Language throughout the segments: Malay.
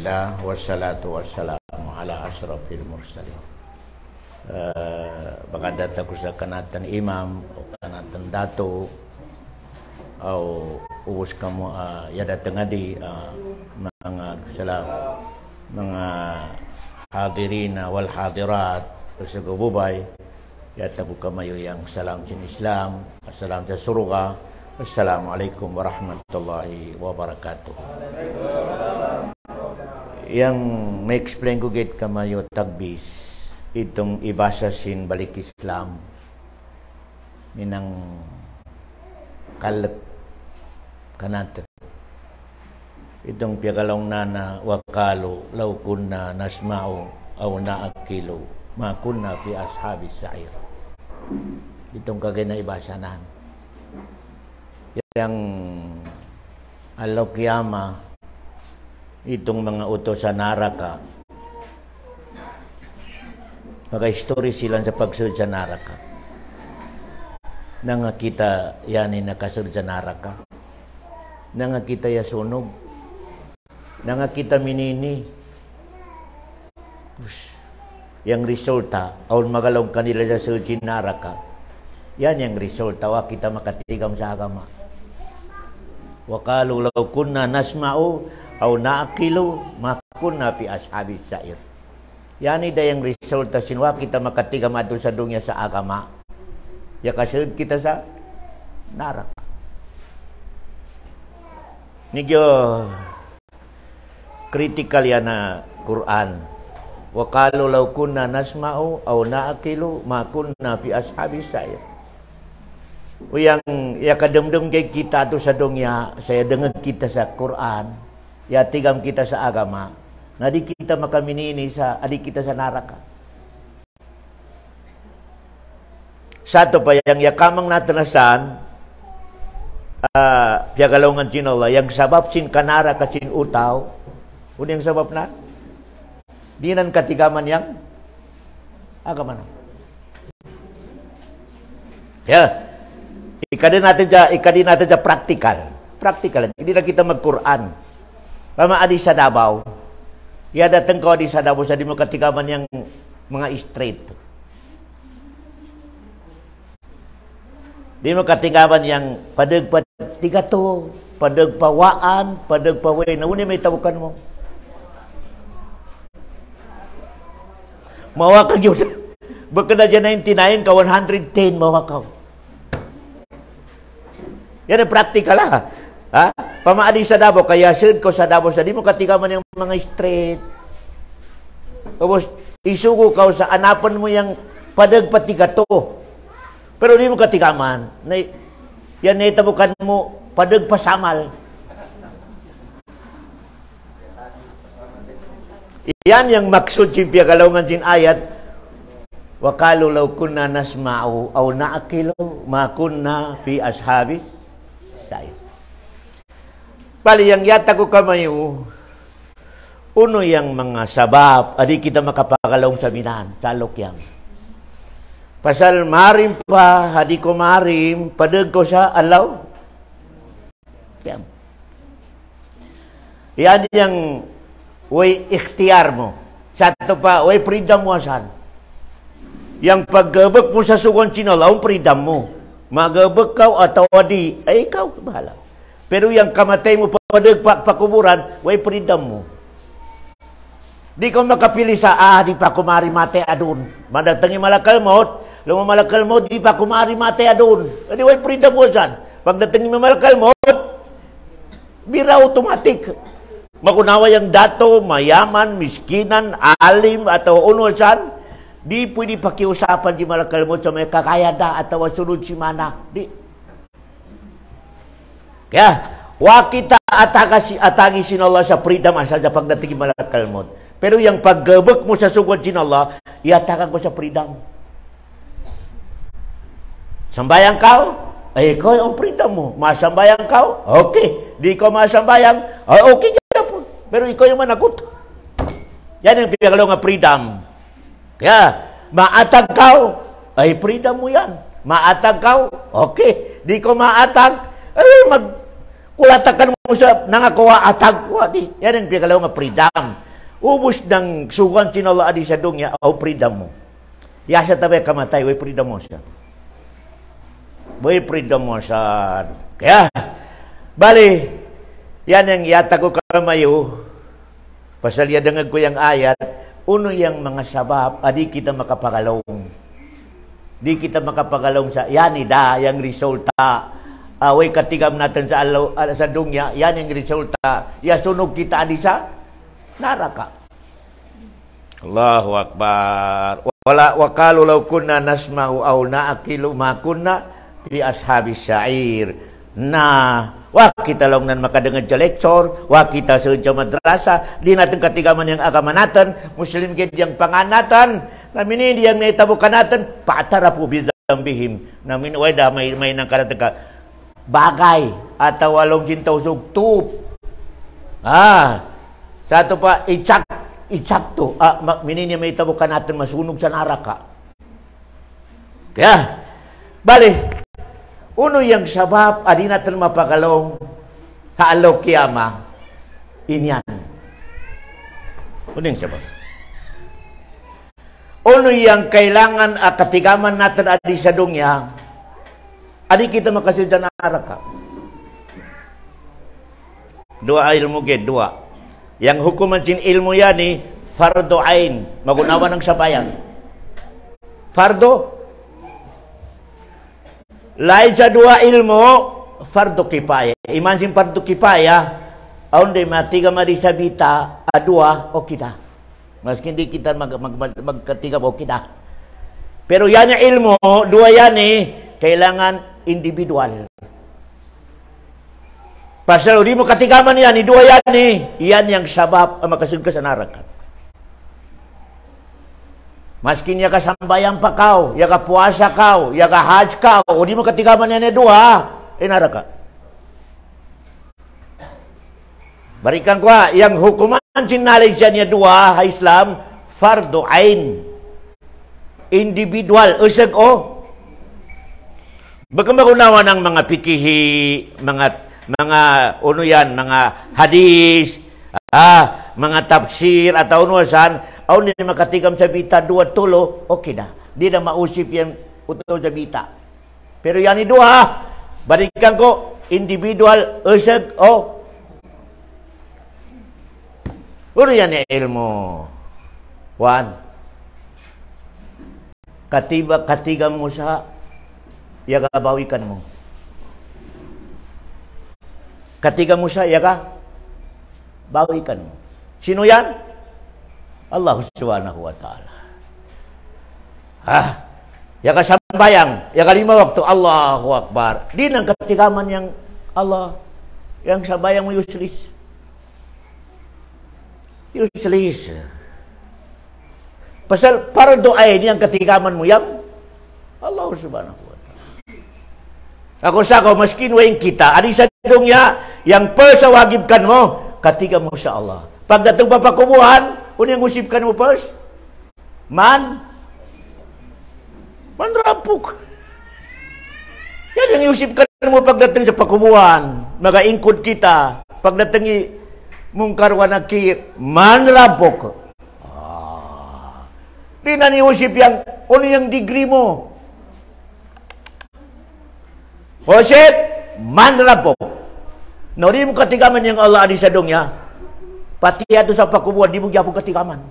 Alhamdulillah wassalatu wassalamu ala asrafil mursalin. Bagadat ako sa kanatan imam o kanatan dato o ubos ka mo yada tengadi mga salam mga hadirin wal hadirat sa gububay yata ko kamayo yang salam sin Islam, assalam sa surga. Assalamualaikum warahmatullahi wabarakatuh. Yang may explain ko git kamayo tagbis itong ibasa sin balik Islam minang kalak kanat itong piagalong na wakalo law kunna nasma'u aw na'akilu ma kunna fi ashabis sa'ir. Itong kagay na ibasa na yang alokiyama itong mga utos sa naraka mag-history sila sa pagsunod sa naraka nang kita yani nakasunod sa naraka nang kita yasunog nang kita minini yang resulta aun magalog kanila sa sunod sa naraka yan yang resulta wa kita makatigam sa agama. Wakalu law kunna nasma'u aw na'qilu ma kunna fi ashabis sa'ir. Yani dayang resulta sinwa kita makatigam adto sa dunya sa agama. Ya kasunod kita sa neraka. Nigyo critical yan na Quran. Wakalu law kunna nasma'u aw na'qilu ma kunna fi ashabis sa'ir. Yang ya kademdem kay kita tu sa dunya, saya dengar kita sa Quran, ya tigam kita sa agama, nadi kita makaminini sa adik kita sa neraka. Satu pa yang ya kamang natanasan, piagalongan sin Allah, yang sabab sin kanara kasin utaw, yang sabab na, dinan katigaman yang agama na. Ya. Ikadin natin sa practical. Hindi na kita mag-Quran. Pama adi sa Davao. Ya datang ko adi sa Davao sa di mo katikaman yang mga straight. Di mo katikaman yang padag patigato, padag pawaan, padag paway. Nauni may tawakan mo. Mawa ka yun. Baka na dyan 99 ka 110 mawa ka. Yan ang practical ha. Pamaadi sa Davao, kaya sud ko sa Davao sa di mo katikaman yung mga straight. Tapos isugo ka sa anapan mo yung padag patigato. Pero di mo katikaman. Yan naitabukan mo padag pasamal. Yan yung maksud sin piagalongan sin ayat. Wakalu law kunna nasma'u aw na'qilu ma kunna fi ashabis sa'ir. Bali yang yata ko kamayo uno yang mga sabab adi kita makapagalong sa binan sa lokyang. Pasal marim pa hadi ko marim padag ko sa alaw. Yan yang way ikhtiyar mo. Sa to pa way freedom mo asan. Yang paggabak mo sa sugon sinalaw, freedom mo. Magabak ka atau adi, ay ikaw, bahala. Pero yang kamatay mo papadag pakuburan, way freedom mo. Di ko makapili sa, di pa kumari mate adun. Madatangi malakal mo, lumamalakal mo, di pa kumari mate adun. Adi way freedom mo san. Pagdatangi malakal mo, bira automatic. Makunawa yang dato, mayaman, miskinan, alim, atau uno san, di pwede pakiusapan di malakal mo sa may kakayada atau sunod si mana. Di. Kaya, wakita atagi sin Allah sa freedom asal sa pagdating malakal mo. Pero yang paggabak mo sa sugod sin Allah, iatakan ko sa freedom. Sambayang kau, ay ikaw ang freedom mo. Masambayang kau, okay. Di ko masambayang, okay dyan po. Pero ikaw yung managot. Yan ang pinagalaw nga freedom. Kaya, maatag kau, ay freedom mo yan. Maatag kau, okay. Di ko maatag, ay Kulatakan mo sa nangakuha atagwa di. Yan ang pinakalaw nga freedom. Ubus ng sugan sinala adi sa dunya o freedom mo. Yasa tabi kamatay, way freedom mo sa. Way freedom mo sa. Kaya, bali, yan ang yata ko kamayo. Pasalyadangag ko yung ayat. Uno yung mga sabab, adi kita makapagalong. Di kita makapagalong sa, yan ida, yung resulta. Way katigam natin sa sa dunya, yan yung resulta. Yasunog kita adi sa naraka. Allahu Akbar. Wala wakalu law kunna nasma'u aw na'qilu ma kunna fi ashabis sa'ir. Wa kita lang nan makadengad sa lecture, wa kita sa madrasa, di natin katigaman yung agama natin, Muslim gid yang panganatan, namin hindi yang naitabukan natin, paatara po bidang bihim, namin wala may nang karatag bagay atau walong jintaw sugtup. Sa ito pa, ichak to. Minini may tabukan natin masunog sa naraka. Kaya, bali, uno yung sabab, adi natin mapagalong haalaw kiyama, inyan. Uno yung sabab. Uno yung kailangan at katigaman natin adi sa dunya, adi kita makasid sa naraka. Dua ilmu ged, dua. Yang hukuman sin ilmu yani fardu ain, magunawa ng sabayan. Fardu lain sa dua ilmu fardu kifaya. Iman sin fardu kifaya, aunde matiga marisabita adua o kita. Maski hindi kita magkatiga o kita. Pero yan yung ilmu, dua yan kailangan individual. Pasal di mo katigaman yan, dua yan yan yung sabab ang makasunod ka sa naraka. Maski niya kasambayang pa kao, ya ka puasa kao, ya ka hajj kao, o di mo katigaman yan dua, naraka. Barikan ko yang hukuman sinalay siya niya dua, ha Islam, fardu ain. Individual, usag o. Baka magunawa ng mga pikihi, mga ano yan, mga hadis, mga tafsir, atau nuasan, aun ni makatigam sa bita, dua tulo, okay na. Di na mausip yan uto sa bita. Pero yan dua, balikan ko, individual, usag, Ano yan ilmu? One, katigam mo sa yagabawikan mo. Katiga mo siya, yaga, bawikan mo. Sino yan? Allah subhanahu wa ta'ala. Yaga sambayang, yaga 5 waktu, Allahu Akbar. Di nang katigaman yang Allah, yang sambayang mo useless. Useless. Pasal para doain yang katigaman mo yang Allah subhanahu wa ta'ala. Ako sa ako, maskin wayang kita, adi sa dunya, yang first wagibkan mo, katiga mo sa Allah. Pagdating papakubuhan, unang usipkan mo first, manrapok. Yan ang usipkan mo pagdating sa pakubuhan, magaingkod kita, pagdating mungkar wa nakir, manrapok. Di na niusip yang, yung degree mo. Hoset, manrapok. No, di mo katigaman yung Allah adi sa dunya, pati ato sa pakubuhan, di mo gyapon katigaman.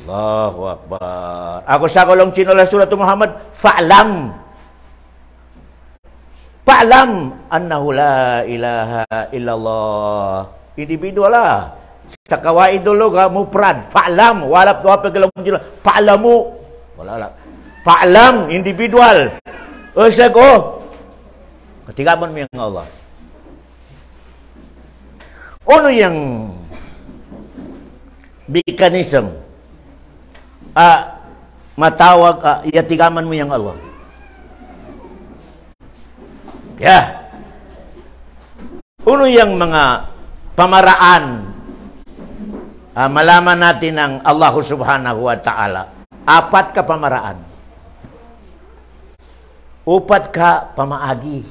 Allahu Akbar. Ako sa kolong sinula surat Muhammad, fa'lam annahu la ilaha illallah. Individual lah. Sa kawaidul ga mufrad, fa'lam, wala pagalong sinula, fa'lamu. Wala. Fa'lam, individual. Usag katigaman mo yung Allah. Ano yung mechanism? Matawag, yatigaman mo yung Allah. Ano yung mga pamaraan malaman natin ang Allah subhanahu wa ta'ala? 4 ka pamaraan. Upat ka pamaagi.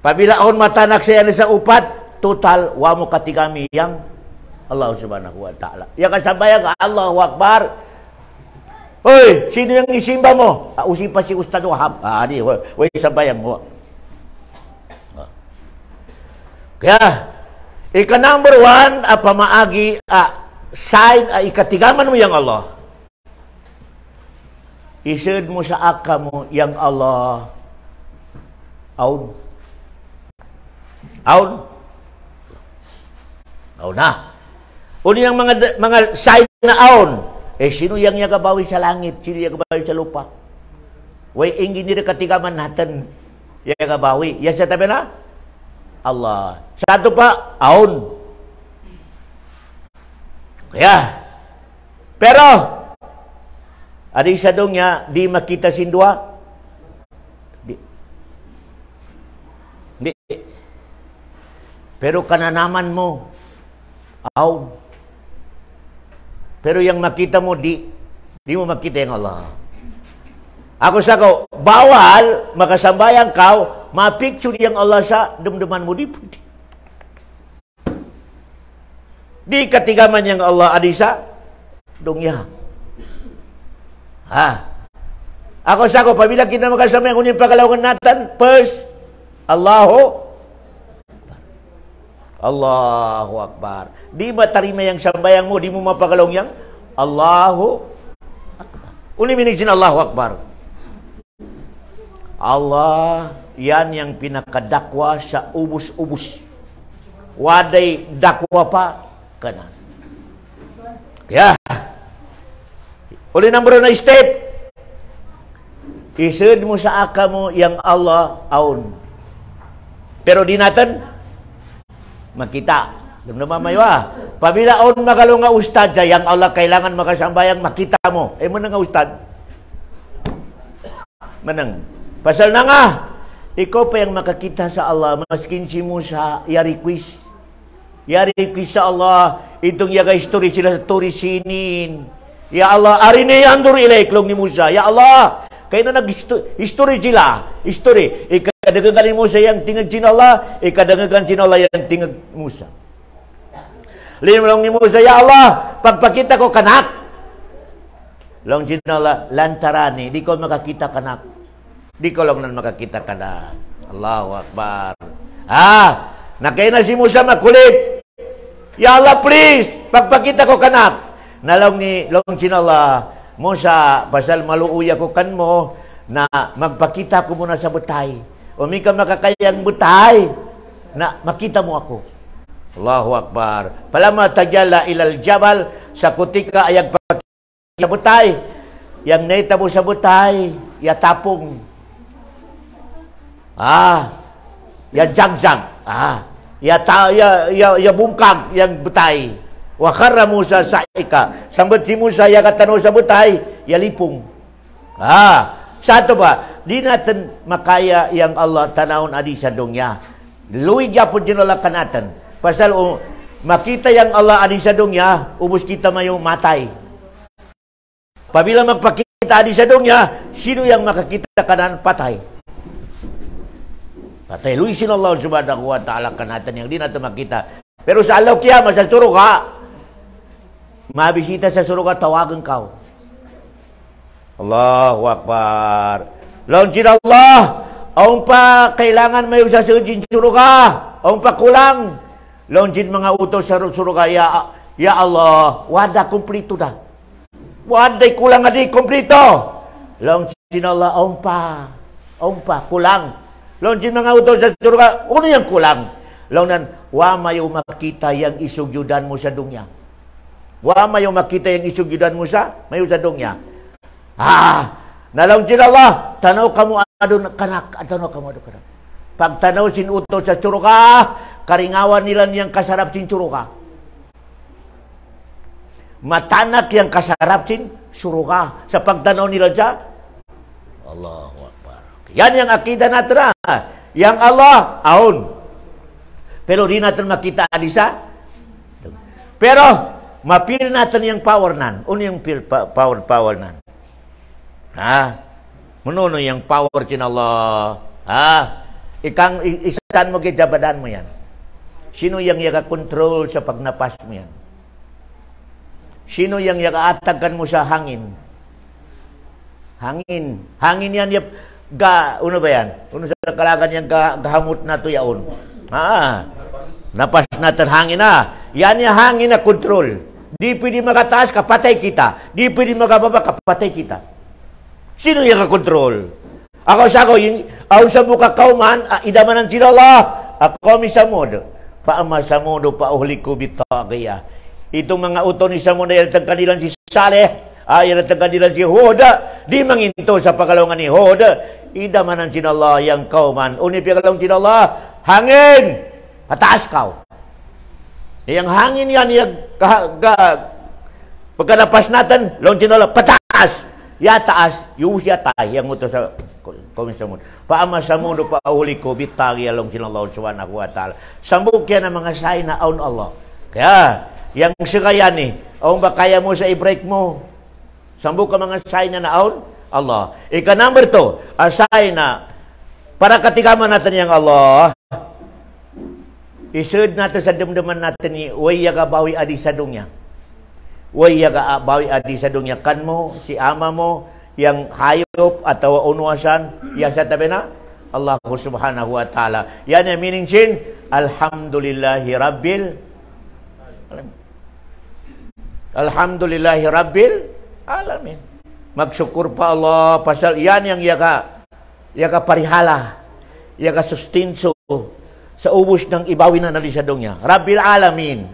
Pabila on matanak saya sa upat, total wa mo katigami yang Allah Subhanahu wa taala. Ya kan sambayang Allahu Akbar. Hoy, sino yang isimba mo? Usin pa si Ustad Wahab. Di, way sambayang mo. Kaya, number 1, pamaagi, sign, ikatigaman mo yang Allah. Isud mo sa aka mo yang Allah. Aun. Na. Uni yang mga sign na aun. Sino yang yagabawi sa langit? Sino yang yagabawi sa lupa? Way ingin nila katigaman natin yagabawi. Yan sa tabi na? Allah. Satu pa, aun. Kaya, pero, ada isa dong niya, di makita sindua? Di. Pero kananaman mo, aun. Pero yang makita mo, di mo makita yang Allah. Ako sa ko, bawal, makasambayang kau, mapicture yang Allah sa dumduman mo, di pwede. Di katigaman yang Allah adisa, dongya. Ako sa ko, pabila kita makasambayang kunyang pagkalawangan natin, first, Allahu Akbar. Di ba tarima yang sambayang mo, di mo mapagalong yang Allahu Akbar. Uli minigsin Allahu Akbar. Allah, yan yang pinakadakwa sa ubus-ubus. Waday dakwa pa, kanan. Kaya, uli number na step, isud mo sa aka mo yang Allah aun. Pero di natin, makita. Dumduma maywa. Pabila on magalong nga ustad sa yang Allah kailangan makasambayang makita mo. Muna nga ustad. Manang. Pasal na nga. Ikaw pa yung makakita sa Allah. Maskin si Musa. Yari quiz sa Allah. Itong yaga history sila sa turisinin. Ya Allah. Arini yandur ilaiklong ni Musa. Ya Allah. Kaya na nag-history sila. History. Ikadagagan ni Musa yang tingag sin Allah. Ikadagagan sin Allah yang tingag Musa. Limlong ni Musa, ya Allah, pagpakita ko kanak. Long sin Allah, lantarani, di ko makakita kanak. Di ko lang nan makakita kanak. Allahu Akbar. Nakaya na si Musa makulit. Ya Allah, please, pagpakita ko kanak. Nalong ni long sin Allah, Musa, pasal maluuya ko kan mo, na magpakita ko muna sa butay. Umi ka makakayang butay, na makita mo ako. Allahu Akbar. Palama tagyala ilal jabal, sa kutika ayag pakita sa butay. Yang naita mo sa butay, ya tapong. Ya jagjag. Ya bungkag, yang butay. Wakara Musa sa ika. Sambat si Musa, ya katano sa butay, ya lipong. Satu ba, di natin makaya yang Allah tanawon adi sa dongya. Luwi gyapon jinolakan natin. Pasal makita yang Allah adi sa dongya, ubos kita mayo matay. Pabila magpakita adi sa dongya, sino yang makakita kanan patay? Patay. Luwi sin Allah Subhanahu wa ta'ala kanatan yang di natin makita. Pero sa alaw kiyama, sa suruga, mabisita sa suruga, tawagan kau. Allahu Akbar. Launching Allah, aung pa kailangan may usa sa suruga, aung pa kulang. Launching mga utos sa suruga, ya Allah, wada kumplito na. Waday kulang adi kumplito. Launching Allah, aung pa kulang. Launching mga utos sa suruga, ano yung kulang? Launan, wa mayo makita yang isugyudan mo sa dunya. Wa mayo makita yang isugyudan mo sa mayo sa dunya. Nalaw sin Allah, tanaw kamo adon kanak, tanaw kamo adon kanak. Pag tanaw sin utos sa suruga, karingawan nila niyang kasarap sin suruga. Matanak yang kasarap sin suruga. Sa pagtanaw nila dyan, Allahu Akbar. Yan yang akida natin. Yang Allah, aun. Pero di natin makita adisa. Pero, mapil natin yung power nan. Ano yung power nan? Menono yang power cina Allah. Ikang isan mo kay jabadan mo yan. Sino yang yaga kontrol sa pagnapas mo yan? Sino yang yaga atagan mo sa hangin? Hangin. Hangin yan ano ba yan? Ano sa kalagan yan gahamot na to yaon? Napas natin hangin Yan yung hangin na kontrol. Di pwede makataas, kapatay kita. Di pwede makababa, kapatay kita. Sino yung kakontrol? Ako sa muka kauman, idamanan sila Allah. Ako misamod. Paamasamodo pauli ko bitagaya. Itong mga uton ni Samod ay kanilang si Saleh. Ay kanilang si Huda. Di manginto sa pagkalungan ni Huda. Idamanan sila Allah yang kauman. Uni pagkalungan sila Allah. Hangin! Pataas kau. Yang hangin yan, pagkalapas natin, long sila Allah, pataas! Ya taas, yusya tayo, yang utos sa komisyon mo. Paamasamundo pauli ko, bitagi along sinalawad subhanahu wa ta'ala. Sambuk yan ang mga sign na aun Allah. Kaya, yang sikayan aun ba kaya mo sa i-break mo? Sambuk ka mga sign na aun Allah. Ika number 2, asay na, para katikaman natin yang Allah, isud natin sa damdaman natin ni, way yaga bawi adi sa dunya. Way yaga bawi adi sa dunya. Kan mo, si ama mo, yang hayop atau unuasan, ya sa tabi na, Allah subhanahu wa ta'ala. Yan ang meaning sin, Alhamdulillahi Rabbil Alamin. Alhamdulillahi Rabbil Alamin. Magsyukur pa Allah, pasal yan yang yaga parihala, yaga sustinso, sa ubos ng ibawi na nalisadong niya. Rabbil Alamin.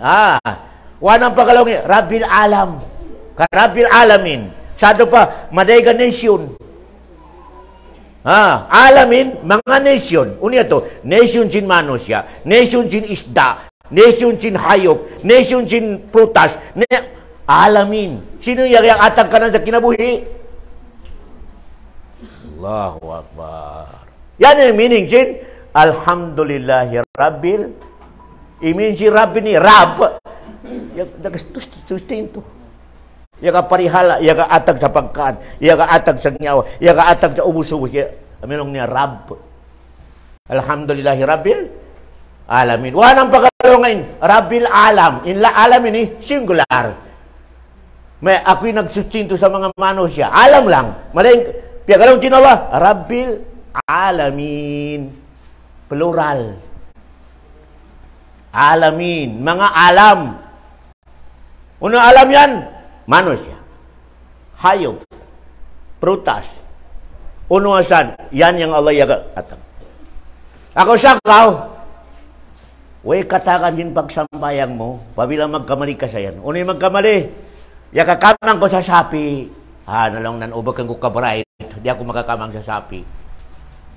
Wanang pagalaw niya, Rabbil Alam. Rabbil Alamin. Sado pa, madayga nation. Alamin, mga nation. Unya to, nation sin manusia, nation sin isda, nation sin hayop, nation sin prutas. Alamin. Sino yung atag ka na sa kinabuhi? Allahu Akbar. Yan yung meaning sin, Alhamdulillahi Rabbil. Imin si Rabbi ni Rab. Sustinto. Yaga parihala, yaga atag sa pagkaan, yaga atag sa nyawa, yaga atag sa ubus-ubus. Aminong niya Rab. Alhamdulillahi Rabbil Alamin. Wanang pagkalo ngayon, Rabbil Alam. Inla alam ini singular. May ako'y nagsustinto sa mga manusia. Alam lang. Maling piyagalaw tinawa, Rabbil Alamin. Plural. Alamin. Mga alam. Ano alam yan? Manusia. Hayop. Prutas. Unuasan. Yan yang Allah yaga atang. Ako sakaw. Way katakan din pagsambayang mo. Pabilang magkamali ka sa yan. Uno'y magkamali. Yakakamang ko sa sapi. Nalang nanubag ko kabaray. Di ako makakamang sa sapi.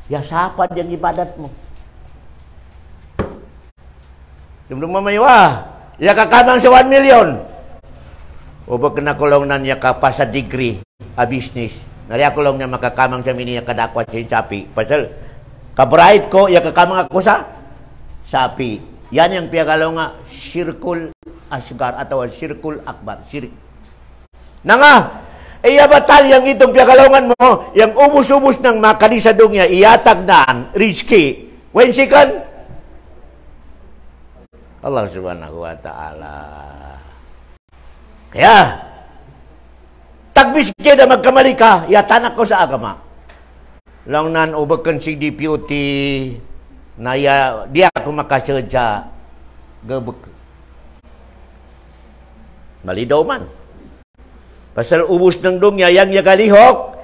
Sapad yung ibadat mo. Dumdum mamaywa. Yakakamang sa 1 million. Ubag na kulong na niya ka pa sa degree a business. Nariya kulong niya makakamang sa mini niya kadakwa sa sapi. Pasal, kabright ko, yakakamang ako sa sapi. Yan yung piyagalaw nga, Shirkul Asgar atau Shirkul Akbar. Na nga, batal yang itong piyagalawangan mo, yung ubus-ubus ng makanisadong niya, iyatag na rizki. When second, Allah subhanahu wa ta'ala. Kaya, tagbis ka na magkamali ka, yatanak ko sa agama. Lang nan ubakan si deputy na dia ako makasadya gabak. Mali daw man. Pasal ubus ng dunya yang yagalihok,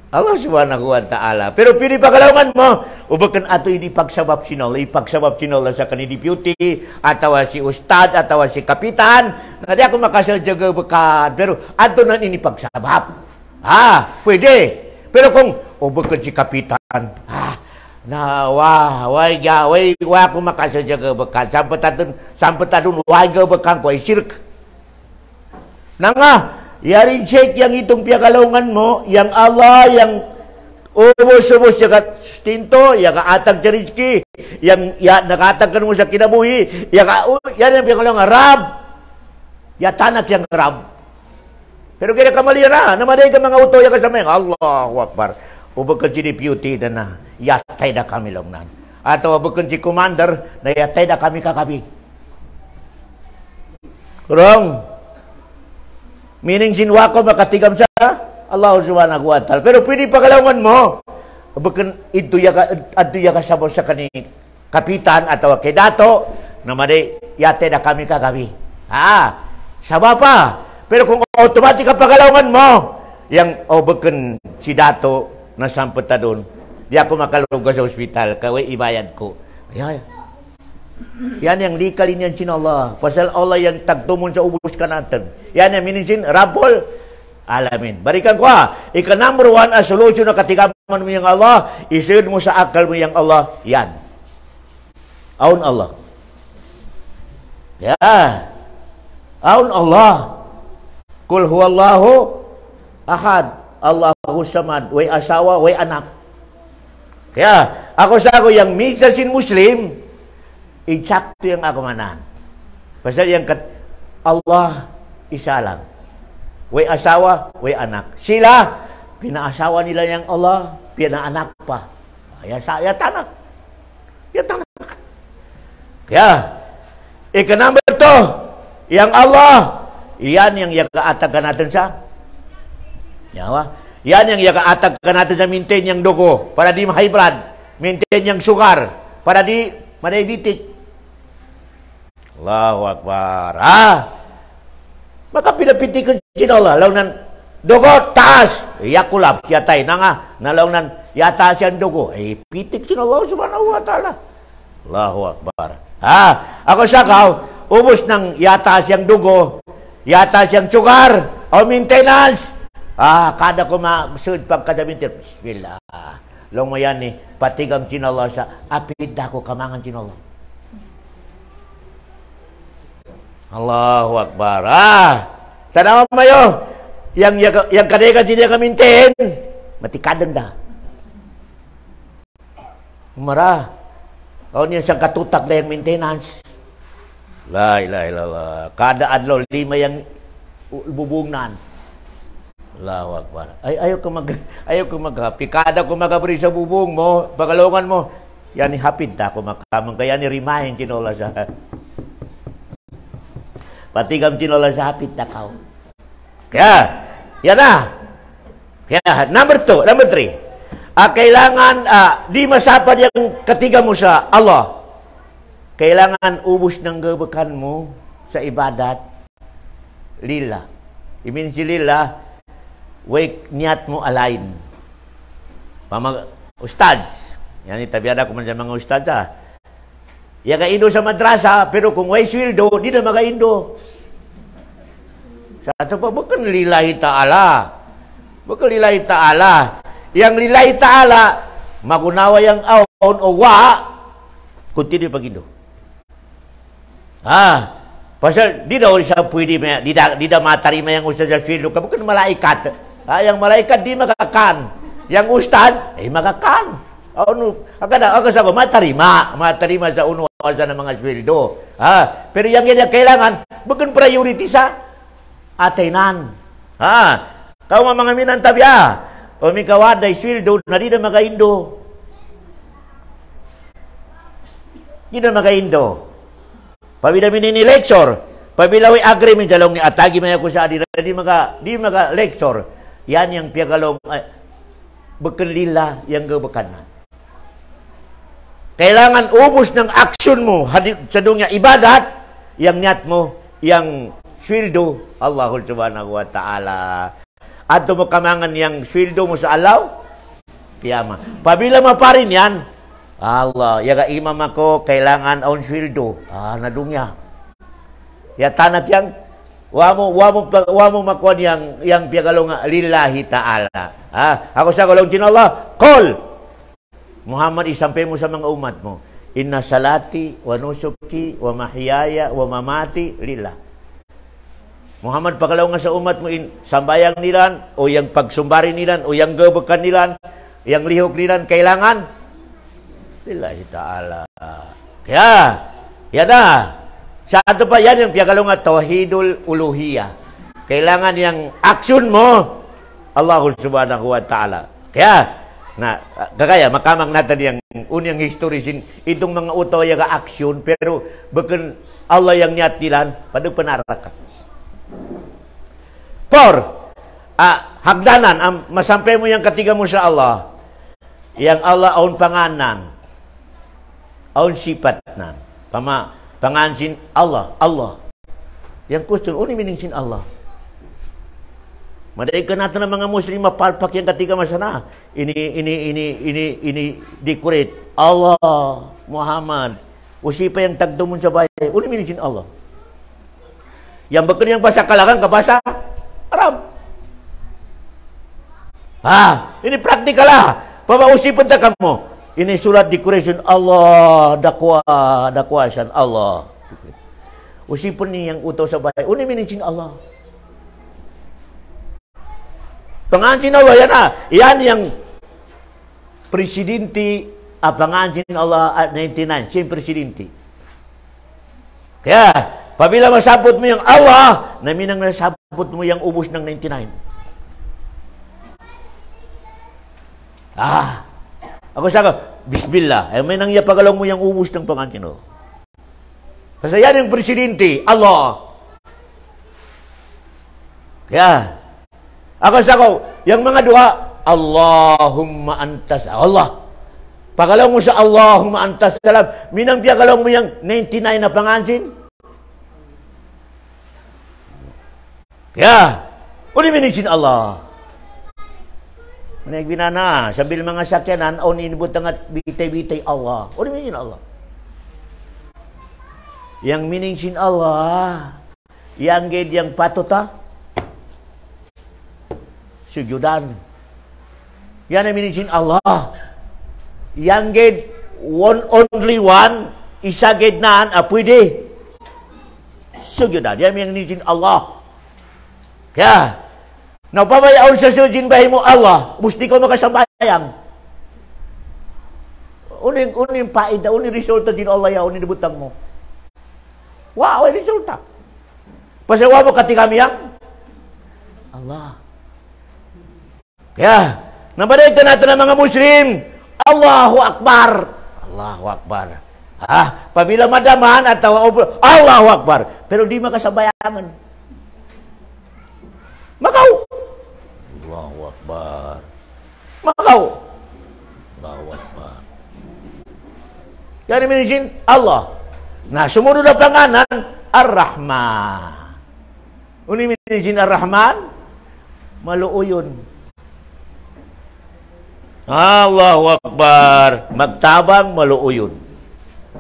Allah subhanahu wa ta'ala. Pero pili pagalaman mo, ubakan ato ini pagsabab sinol, ipagsabab sinol sa kanil deputy, atawa si ustad, atawa si kapitan, na di ako makasadya gabakan. Pero ato na ini pagsabab. Pwede. Pero kung ubakan si kapitan, way ako makasadya gabakan. Sampai tadun, way gabakan ko ay sirk. Na nga, i-reject yang itong piyagalawangan mo, yang Allah, yang ubos-ubos, yang stinto, yang atag sa rizki, yang nakatag ka mo sa kinabuhi, yan yung piyagalawangan, Rab. Yatanak yang Rab. Pero kaya kamali na, namaday ka mga uto, yung kasama yung Allahu Akbar. Ubukan si deputy na yatay da kami longnan. Atau ubukan si commander na yatay da kami kakabi. Wrong. Meaning sinwa ko makatigam sa Allah subhanahu wa ta'ala. Pero pwede pagalawan mo. Ubukan ito ya kasabot sa kani kapitan atau kay dato na madi yatay da kami kakabi. Sama pa. Pero kung automatic ang pagalawan mo, yang ubukan si dato na sampot ta doon. Di ako makaluga sa ospital. Kaway ibayad ko. Yan yang likalin yan sin Allah. Pasal Allah yang tagtumon sa ubos ka natin. Yan yang minisin, Rabbul Alamin. Barikan ko ika number 1 as solution na katigaman mo yung Allah, isun mo sa akal mo yung Allah. Yan. Aun Allah. Aun Allah. Kul huwallahu ahad. Allahu samad, way asawa, way anak. Kaya, ako sa ako, yung minsan sin Muslim, eksakto yung ako manan. Pasal yung Allah, isa lang. Way asawa, way anak. Sila, pinaasawa nila yung Allah, pinaanak pa. Yatanak. Kaya, number 2, yung Allah, yan yung yakaatagan natin sa yan yang yakaatag ka natin sa maintain yung dugo para di ma-high blood, maintain yung sugar para di ma-diabetic. Allahu Akbar. Makapilapitikan siya Allah. Launan dugo, taas. Yakulap siya tayo na nga. Nalaunan yata siya dugo. Pitik siya Allah subhanahu wa ta'ala. Allahu Akbar. Ako sakaw, ubos ng yata siyang dugo, yata siyang sugar, o maintenance. Kada ko maksud pagkadamintir. Bismillah. Long mo yan patigam sinallah sa apid ako kamangan sinallah. Allahu Akbar. Tanawa mayo. Yang kadeka siya kamintin. Matikadang da. Umara. O niya siyang katutak na yung maintenance. La ilaha illallah. Kada adlaw 5 yung bubungnan. Allahu Akbar. Ayaw ko mag-happy. Kada ko mag-happy sa bubong mo, pagalungan mo, yan ni hapid na ako makamang. Kaya ni rimahin tinola sa patigam tinola sa hapid na kao. Kaya, yan na. Kaya, number 3. Kailangan di masapad yung katiga mo sa Allah. Kailangan ubos ng gabakan mo sa ibadat lillah. Imin si lillah, wake niat mo align. Ustads. Yan itabiada ko man sa mga ustads Yaga indo sa madrasa, pero kung way sweldo, di na magaindo. Sa ato pa, bukan lillahi ta'ala. Bukan lillahi ta'ala. Yang lillahi ta'ala, magunawa yang aon o wa, continue pagindo. Pasal di daw siya pwede, di da matarima yung ustad sa sweldo ka, bukan malaikat. Yang malaikat di makakan. Yang ustad, makakan. Aga sa matarima sa unuwasan ng mga sweldo. Pero yang kailangan, bukan priority sa atainan. Kau mga minan tabi, o may kawaday sweldo na di na magaindo. Di na magaindo. Pabila minini lecture, pabila way agreement jalong ni atagi maya ko sa adira, di maga lecture. Yan yang piagalong bukan lila yang gabakan na. Kailangan ubos ng action mo sa dunya ibadat, yang niat mo, yang sweldo Allah subhanahu wa ta'ala. At mo kamangan yang sweldo mo sa alaw, kiyama. Pabila maparin yan, Allah, yaga imam ako, kailangan on sweldo. Nadunya. Ya tanak yang wa mo makuan yang piagalong lillahi ta'ala. Ako sa kalong Allah, call Muhammad, isampay mo sa mga umat mo, inna salati wa nusuki wa mahyaya wa mamati lillah. Muhammad, pagalaw nga sa umat mo, sambayang nilan o yang pagsumbari nilan o yang gabakan nilan, yang lihok nilan, kailangan lillahi ta'ala. Kaya yan na. Sa ato pa yan yung piagalong nga tauhidul uluhiyah. Kailangan yung action mo Allah subhanahu wa ta'ala. Kaya Na kagaya makamang natin yang unyang historisin itong mga uto yung aksyon pero bukan Allah yang niatilan pada penarakan. Hagdanan masampai mo yang ketiga mo sa Allah. Yang Allah aun panganan. Aun sifat na. Pangansin Allah. Yang question uni meaning Allah. Madaikan natin ng mga Muslim mapalpak yang ketiga masana. Ini decorate. Allah, Muhammad. Usipa yang tagdumun sa bahay. Uni minijin Allah. Yang bekerja yang bahasa kalangan ke bahasa Arab. Ini praktikal lah. Bapak usipan tak kamu. Ini surat decoration Allah. Dakwasan Allah. Usipan ni yang utos sa bahay. Uni minijin Allah. Pengantin Allah yan yang presidente pengantin Allah 99 si presidente. Kaya pabila masabot mo yung Allah, naminang nasabot mo yung ubos ng 99. Ako sabi, bismillah, may nang yapagalaw mo yung ubos ng pengantin Allah. Kasi yan yung presidente, Allah. Kaya ako sabi, yang mga dua, Allahumma antas Allah. Pagalaw mo sa Allahumma antas salam, minang piyagalaw mo yung 99 na pangansin. Kaya, uli minisin Allah. Nagbinana, sabil mga sakyanan, o ninibot at bitay-bitay Allah. Uli minisin Allah. Yang minisin Allah, yang ged yang patutah, sujudan. Yan ang minijin Allah. Yang gid only one isa gid naan pwede sujudan. Yan ang minijin Allah. Kaya napabayaw sa sujin bahay mo Allah. Musti ko makasambayang. Uning paida, uning resulta din Allah ya uning nibutang mo. Wow, resulta. Pasawa mo kati kami yang Allah. Ya, nabaday natin ng mga Muslim. Allahu Akbar. Allahu Akbar. Pabila madaman atau Allahu Akbar. Pero di makasabayangan. Makaw. Allahu Akbar. Makaw. Allahu Akbar. Yan minisin Allah. Nah, sumunod na panganan Ar-Rahman. Uni minisin Ar-Rahman maluoyon. Allahu Akbar. Magtabang maluoyon.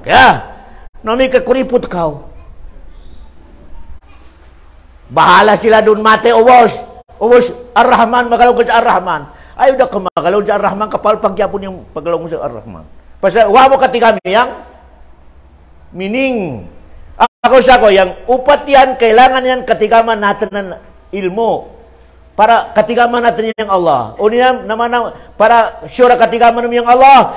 Kaya, nami kakuripot kau. Bahala sila doon mate, ubos. Ubos, Ar-Rahman, magalaw ka sa Ar-Rahman. Ayaw na ka magalaw sa Ar-Rahman, kapal pagyapon yung pagalaw mo sa Ar-Rahman. Pasal, wamo kati kami yang meaning. Ako sa ko, yang upat yan, kailangan yan katigaman natin ng ilmo. Para katigaman natin yang Allah. Uniyam naman para sure katigaman mo yang Allah.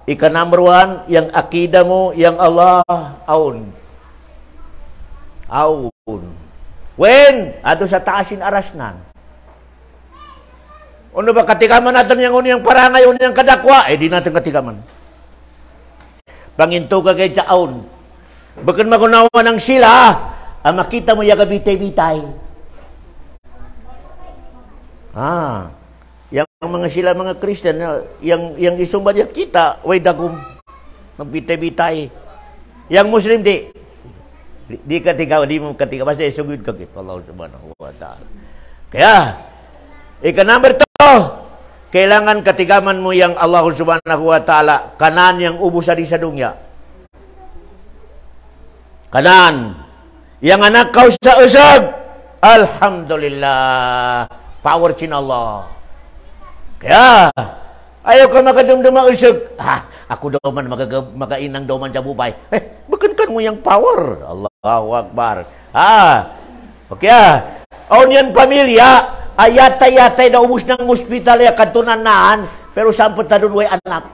Ika number one, yang akida mo yang Allah aun. When ato sa taasin arasnan. Ano ba katigaman natin yang parangay yang kadakwa? Di natin katigaman. Panginto ka kay aun. Bakan magunawa ng sila, makita mo yaga bitay-bitay. Yang mga sila mga Kristen yang isumba niya kita way dagum magbitay-bitay. Yang Muslim di katigaw di mo katigaw basta sugod ka kit Allah subhanahu wa ta'ala. Kaya number 2, kailangan katigaman mo yang Allah subhanahu wa ta'ala kanan yang ubos sa dunya. Kanan yang anak kau sa usag alhamdulillah. Power chin Allah. Kaya, ayaw ka makadumduma usog. Ako daw man magainang daw man sa bubay. Bukan kan mo yung power. Allahu Akbar. Okay. Aun yan pamilya, ayatay-yatay na ubus ng hospital ya katunanaan, pero sampot na doon way anak.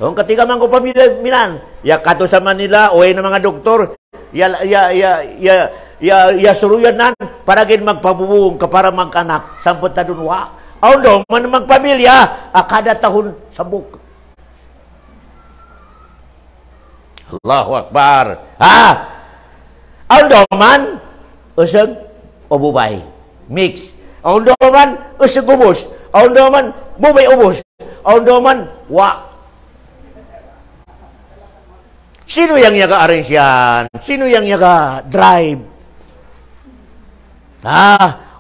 Kung katiga man ko pamilya minan, ya kato sa Manila, way na mga doktor, ya suruyan nan para gin magpabubuong ka para magkanak sampot na dun Aundo man magpamilya, kada tahun sabuk. Allahu Akbar. Aundo man usag o bubay. Mix. Aundo man usag ubos. Aundo man bubay ubos. Aundo man wa. Sino yang nyaga-arrange yan? Sino yang nyaga-drive?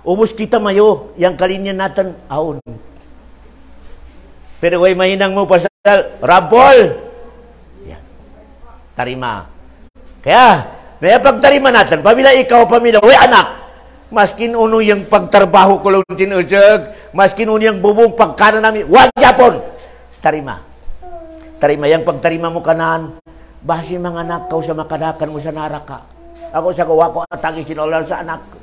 Ubos kita mayo, yang kalinya natin, aun. Pero way mahinang mo pasal, rabol. Yan. Tarima. Kaya pagtarima natin, pamila ikaw, pamila, way anak, maskin uno yung pagtarbaho ko lang tinusag, maskin uno yung bubong pagkanan namin, wag yapon. Tarima. Tarima, yung pagtarima mo kanan, basi mga anak, kau sa makadakan mo sa naraka. Ako sa kawa ko atagi sinolal sa anak ko.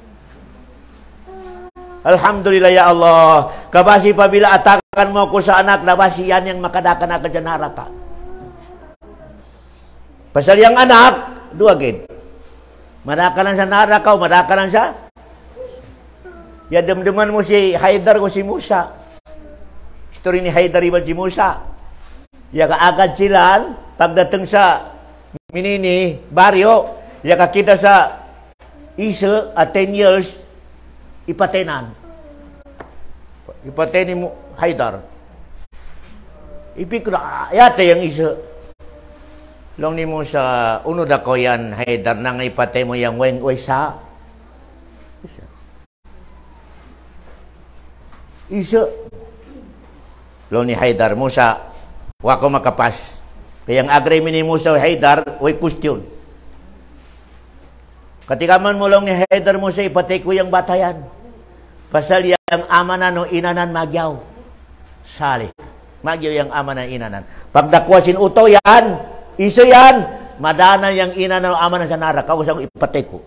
Alhamdulillah ya Allah. Kabasi pabila atakan mo ko sa anak, nabasi yan yang makadakan na ka dyan naraka. Pasal yang anak, dua gid. Madakalan sa naraka o madakalan sa? Ya damdaman mo si Haidar o si Musa. Story ni Haidar iba si Musa. Ya kaagad sila, pagdating sa minini, baryo, ya kakita sa isa at 10 years, ipatenan. Ipatenin mo, Haidar. Ipik na, yata yung isa. Long ni mo sa unod ako yan, Haidar, nang ipate mo yung weng sa. Isa. Long ni Haidar, Musa, wako makapas. Kaya ang agreement ni Musa, Haidar, way question. Ketika man mulong ni Haidar Musa, ipate ko yung batayan. Pasal yang amanan o inanan magyaw. Sali. Magyaw yung amanan inanan. Pagdakwasin uto yan, isa yan, madana yung inanan o amanan sa nara. Kausang ipate ko.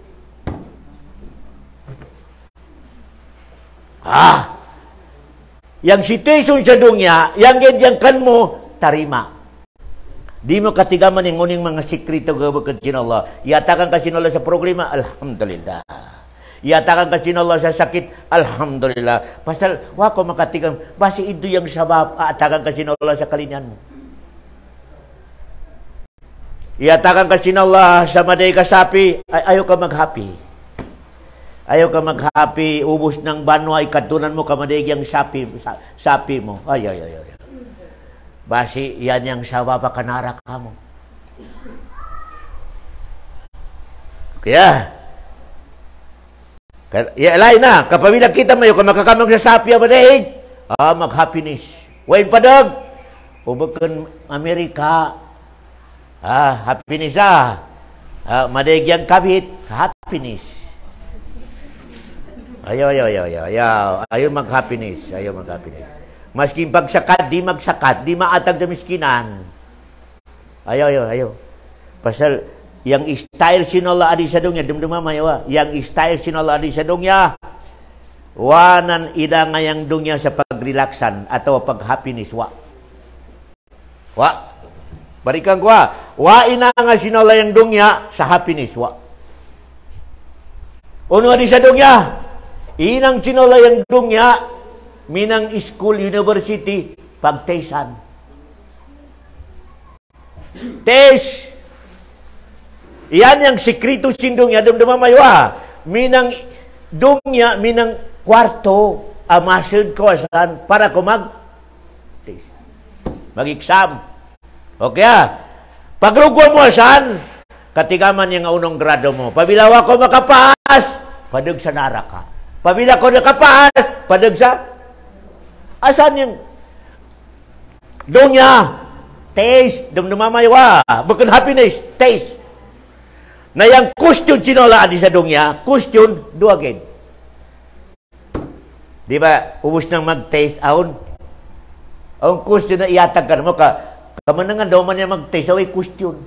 Yang situation sa dunya, yang gedyan kan mo, tarima. Di mo katigaman yung uning mga sikrito gawag ka Allah. Yatakan ka Allah sa problema, alhamdulillah. Yatakan ka Allah sa sakit, alhamdulillah. Pasal, wako makatigam, basi ito yung sabab, atakan ka Allah sa kalinyan mo. Yatakan ka Allah sa maday kasapi, ayaw ka mag-happy. Ayaw ka mag-happy, ubos ng banwa, ikatunan mo kamaday yung sapi mo. Ay. Basi, yan yung sabab ka narak ka mo. Kaya, lain na, kapabila kita mayo, kung makakamang sa sapi, mag-happiness. Wain padag, ubakan Amerika, happiness madagyang kabit, happiness. Ayaw mag-happiness. Maski pagsakat, di magsakat, di maatag sa miskinan. Ayaw. Pasal, yang style sinala adi sa dunya, dumduma mayawa, yang style sinala adi sa dunya, wanan ida nga yang dunya sa pagrelaksan atau pag-happiness, barikan ko, ina nga sinala yang dunya sa happiness, Uno adi sa dunya, inang sinala yang dunya, minang school, university, pagtesan. Test. Yan yung sikrito sindongya, dumduma maywa. Minang dungya, minang kwarto, amasid ko asan, para ko mag-test. Mag-exam. Okay Pagrugo mo asan, katigaman yung unong grado mo. Pabilawa ko makapaas, padag sa naraka. Pabila ko nakapaas, padag sa asan yung dungya, taste, dumduma maywa. Bukan happiness, taste. Na yang question sinola adi sa dungya, question dua gid. Di ba, ubos nang mag-taste aun. Ang question na iatag ka mo kamanangan daw man niya mag-taste away question.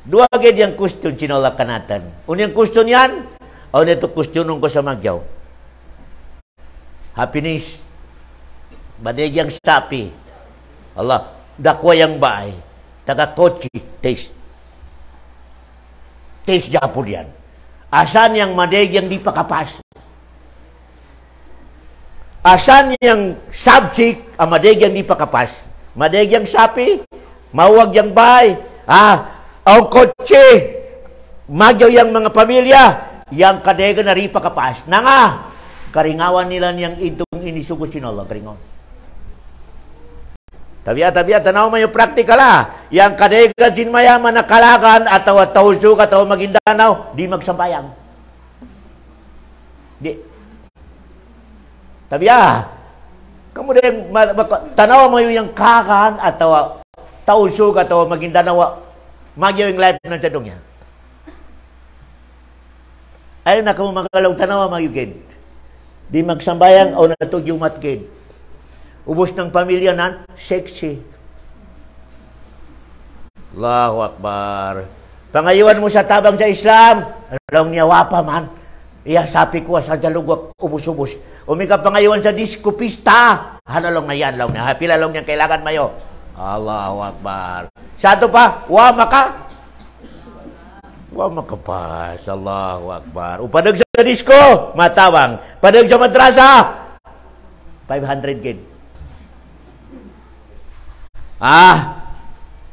Dua gid yang question sinola kanatan. Unyang question yan, aun ito questionon ko sa magyaw. Happiness. Badegyang sapi. Allah, dakwa yang baay. Taga-kotsi, taste. Taste Japon yan. Asan yang madeg yang di pakapas. Asan yang subject, madagyang di pakapas. Madagyang sapi, mawag yang bahay. Ang kotse, magyaw yang mga pamilya, yang kadega na ri pakapas. Na nga, karingawan nila niyang itong inisugo sinolo, karingawan. Tabiya, tanaw mo yung practical Yang kadega sinmayaman na kalagan, ataw tausok, ataw Maguindanaw, di magsambayang. Di. Tabiya, kemudian tanaw mo yung kakan, ataw tausok, ataw Maguindanaw, magyaw yung life ng tadong niya. Ayun na kamo magalaw tanaw mayugid. Di magsambayang o natug yung matgid. Ubos ng pamilya nan, sexy. Allahu Akbar. Pangayuan mo sa tabang sa Islam, alam niya wapa man. Iya sapi ko sa jalugwak ubos-ubos. Umika pangayuan sa disco pista. Hanalong na yan, long na. Pila long niya kailangan mayo. Allahu Akbar. Sa ito pa, wa makapas. Allahu Akbar. Upadag sa disco, matawang. Padag sa madrasa, 500 gid.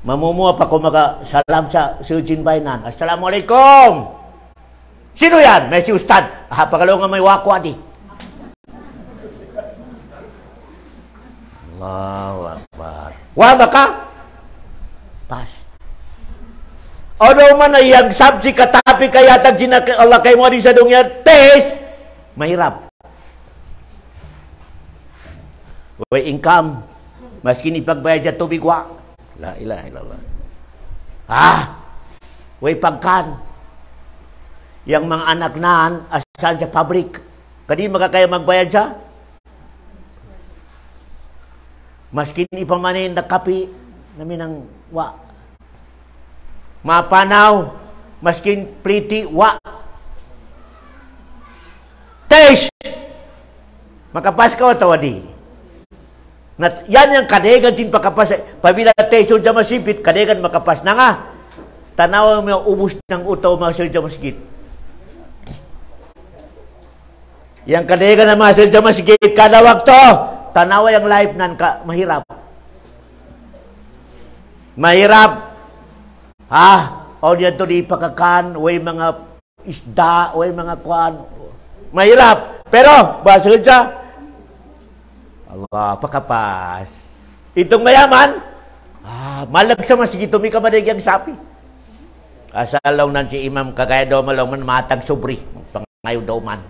Mamumuha pa ko salam sa Sujin Bainan. Assalamualaikum. Sino yan? May si Ustad. Pagalaw nga may wako adi. Allahu Akbar. Wa maka? Pas. Ano man ay yung sabsi katapi kayatag Allah kay mo di sa dunya. Tes. Mahirap. Way income. Maski ni pagbayad sa tubig wa. La ilaha illallah. Way pagkan. Yang mga anak naan asan sa pabrik. Kadi makakaya magbayad siya. Maski ni pamanin na kapi namin ang wa. Mapanaw. Maski pretty wa. Taste! Makapas ka o tawadi. Yan yung kadegan sin pakapas. Pabila tayo sa masipit, kadegan makapas na nga. Tanaw mo ubus ng utaw masal sa masjid. Yang kadegan na masal sa masjid, kada wakto, tanaw yung life nan ka, mahirap. Mahirap. O diyan to di pakakan, way mga isda, way mga kwan. Mahirap. Pero, basal siya, Allah, pakapas. Itong mayaman, malag sa masjid, tumika madagyang sapi. Asalaw nan si imam, kagaya daw malaw man, matag sobri. Pangayo daw man.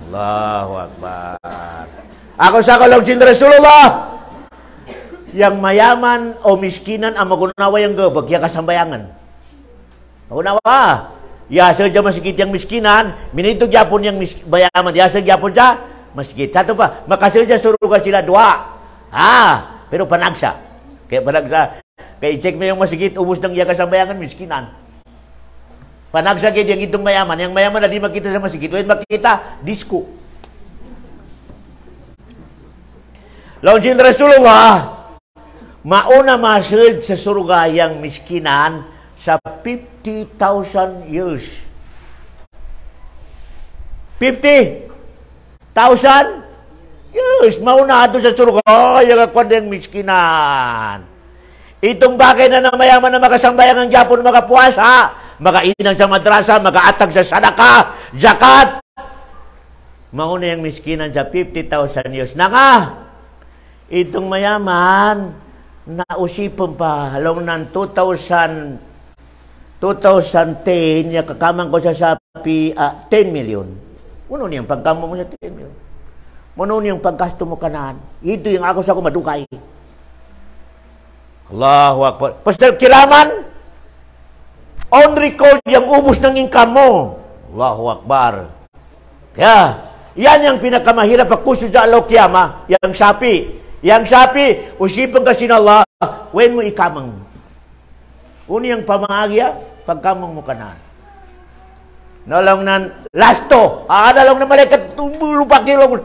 Allahu Akbar. Ako sa kalong sin Rasulullah, yang mayaman o miskinan ang magunawa yung gabag, yung kasambayangan. Magunawa. Yasag dyan masjid yung miskinan, minitog yapon yung mayaman, yasag yapon dyan, masjid. Satu pa, makasilja suruga sila dua. Pero panagsa. Kaya panagsa. Kaya i-check mo yung masjid, ubus ng yaga sa bayangan, miskinan. Panagsa kaya yung itong mayaman. Yung mayaman na di makita sa masjid. When makita, disco. Launsin Rasulullah, mauna masjid sa suruga yung miskinan sa 50,000 years. 50,000 yes, mauna ato sa suruga. Yung akwan miskinan. Itong bagay na mayaman na makasambayan ng Japon, makapuasa, makainang sa madrasa, makaatag sa sadaka, zakat. Mauna yung miskinan sa 50,000 years. Na nga, itong mayaman, nausipan pa, halong ng 2010, yung kakamang ko sa sapi, 10 million. Ano niyang pagkamo mo sa 10 million? Ano niyang paggasto mo kanaan? Ito yung ako sa ako madukay. Allahu Akbar. Pastor Kiraman, on record yung ubos ng income mo. Allahu Akbar. Kaya, yan yung pinakamahirap pagkusyo sa Alokyama, yung sapi. Yang sapi, usipan kasi na Allah, when mo ikamang. Uni yung pamahagya, pagkamang mo kanaan. Nalong nan, lasto, nalong na malaikat, lupa kilong.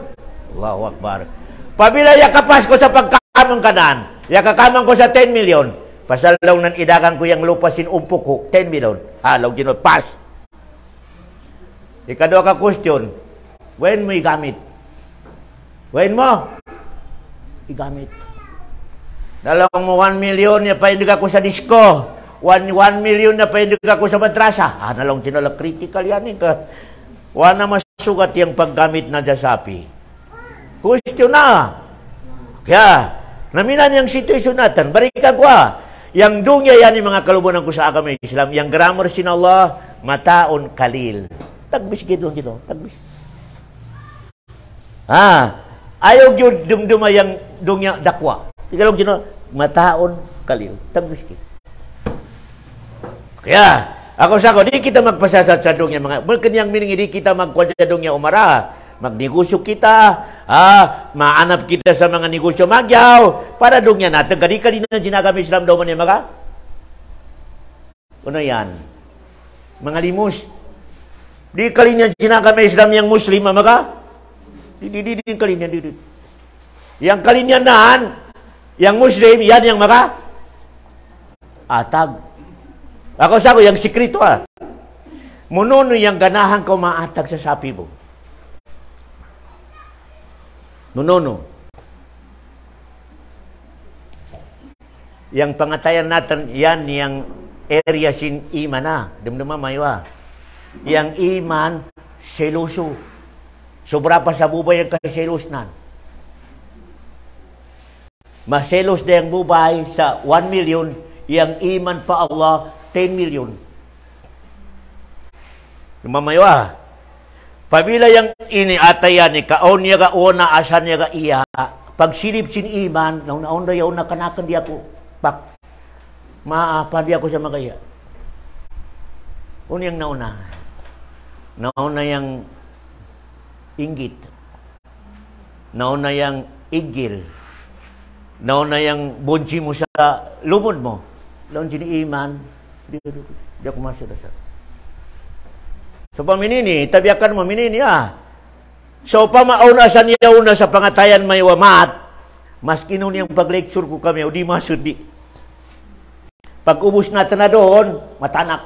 Allahu Akbar. Pabila yakapas ko sa pagkamang kanaan, yakakamang ko sa 10 million, pasalaw nan idagan ko yung lupa sin umpok ko, 10 million. Halaw ginot, pass. Ikadwa ka question, when mo igamit? Wain mo, igamit. Dalawang mo 1 million, ya paindig ako sa disco. 1 million na paindig ako sa madrasa. Nalong sinala, critical yan. Wala na masugat yung paggamit na jasapi. Question na. Kaya, naminan yung situasyon natin. Barikan ko Yang dunya yan yung mga kalubunan ko sa agama Islam. Yang grammar sin Allah, mataon kalil. Tagbis gito. Tagbis. Ayaw yun dumduma yung dunya dakwa. Tigalong sino, mataon kalil. Tagbis gito. Kaya, ako di kita magpasasat sa dunya mga. Berkenyang mining hindi kita magkuha sa dunya umara. Magnegosyo kita, maanap kita sa mga negosyo magyaw, para dunya natin. Kadi na ginagami Islam daw man yung mga? Ano yan? Mga limus. Di kalinya ginagami Islam yung Muslim, mga? Di kalinya. Yang kalinya naan, yang Muslim, yan yung mga? Atag. Ako yung sikrito Mununo yung ganahan ko maatag sa sapi mo. Mununo. Yang pangatayan natin, yan yung area sin iman na. Dumduma maywa. Yang iman, seluso. Sobra pa sa bubay yung kaselos na. Maselos na yung bubay sa 1 million, yang iman pa Allah, 10 million. Lumamaywa. Pabila yang ini atayan ni kaon niya ga una asan niya ga iya. Pag silip sin iman, nauna yaw na kanakan di ako. Pak. Maapa di ako sa magaya. Unyang nauna. Nauna yang inggit. Nauna yang igil. Nauna yang bunchi mo sa lumod mo. Laon sin iman, di ako masya. So paminini, tabiakan mo minini So pamaunasan niya una sa pangatayan may wamat, mas kinun yung pag-lecture ko kami, o di masud di. Pag ubus natin na doon, matanak.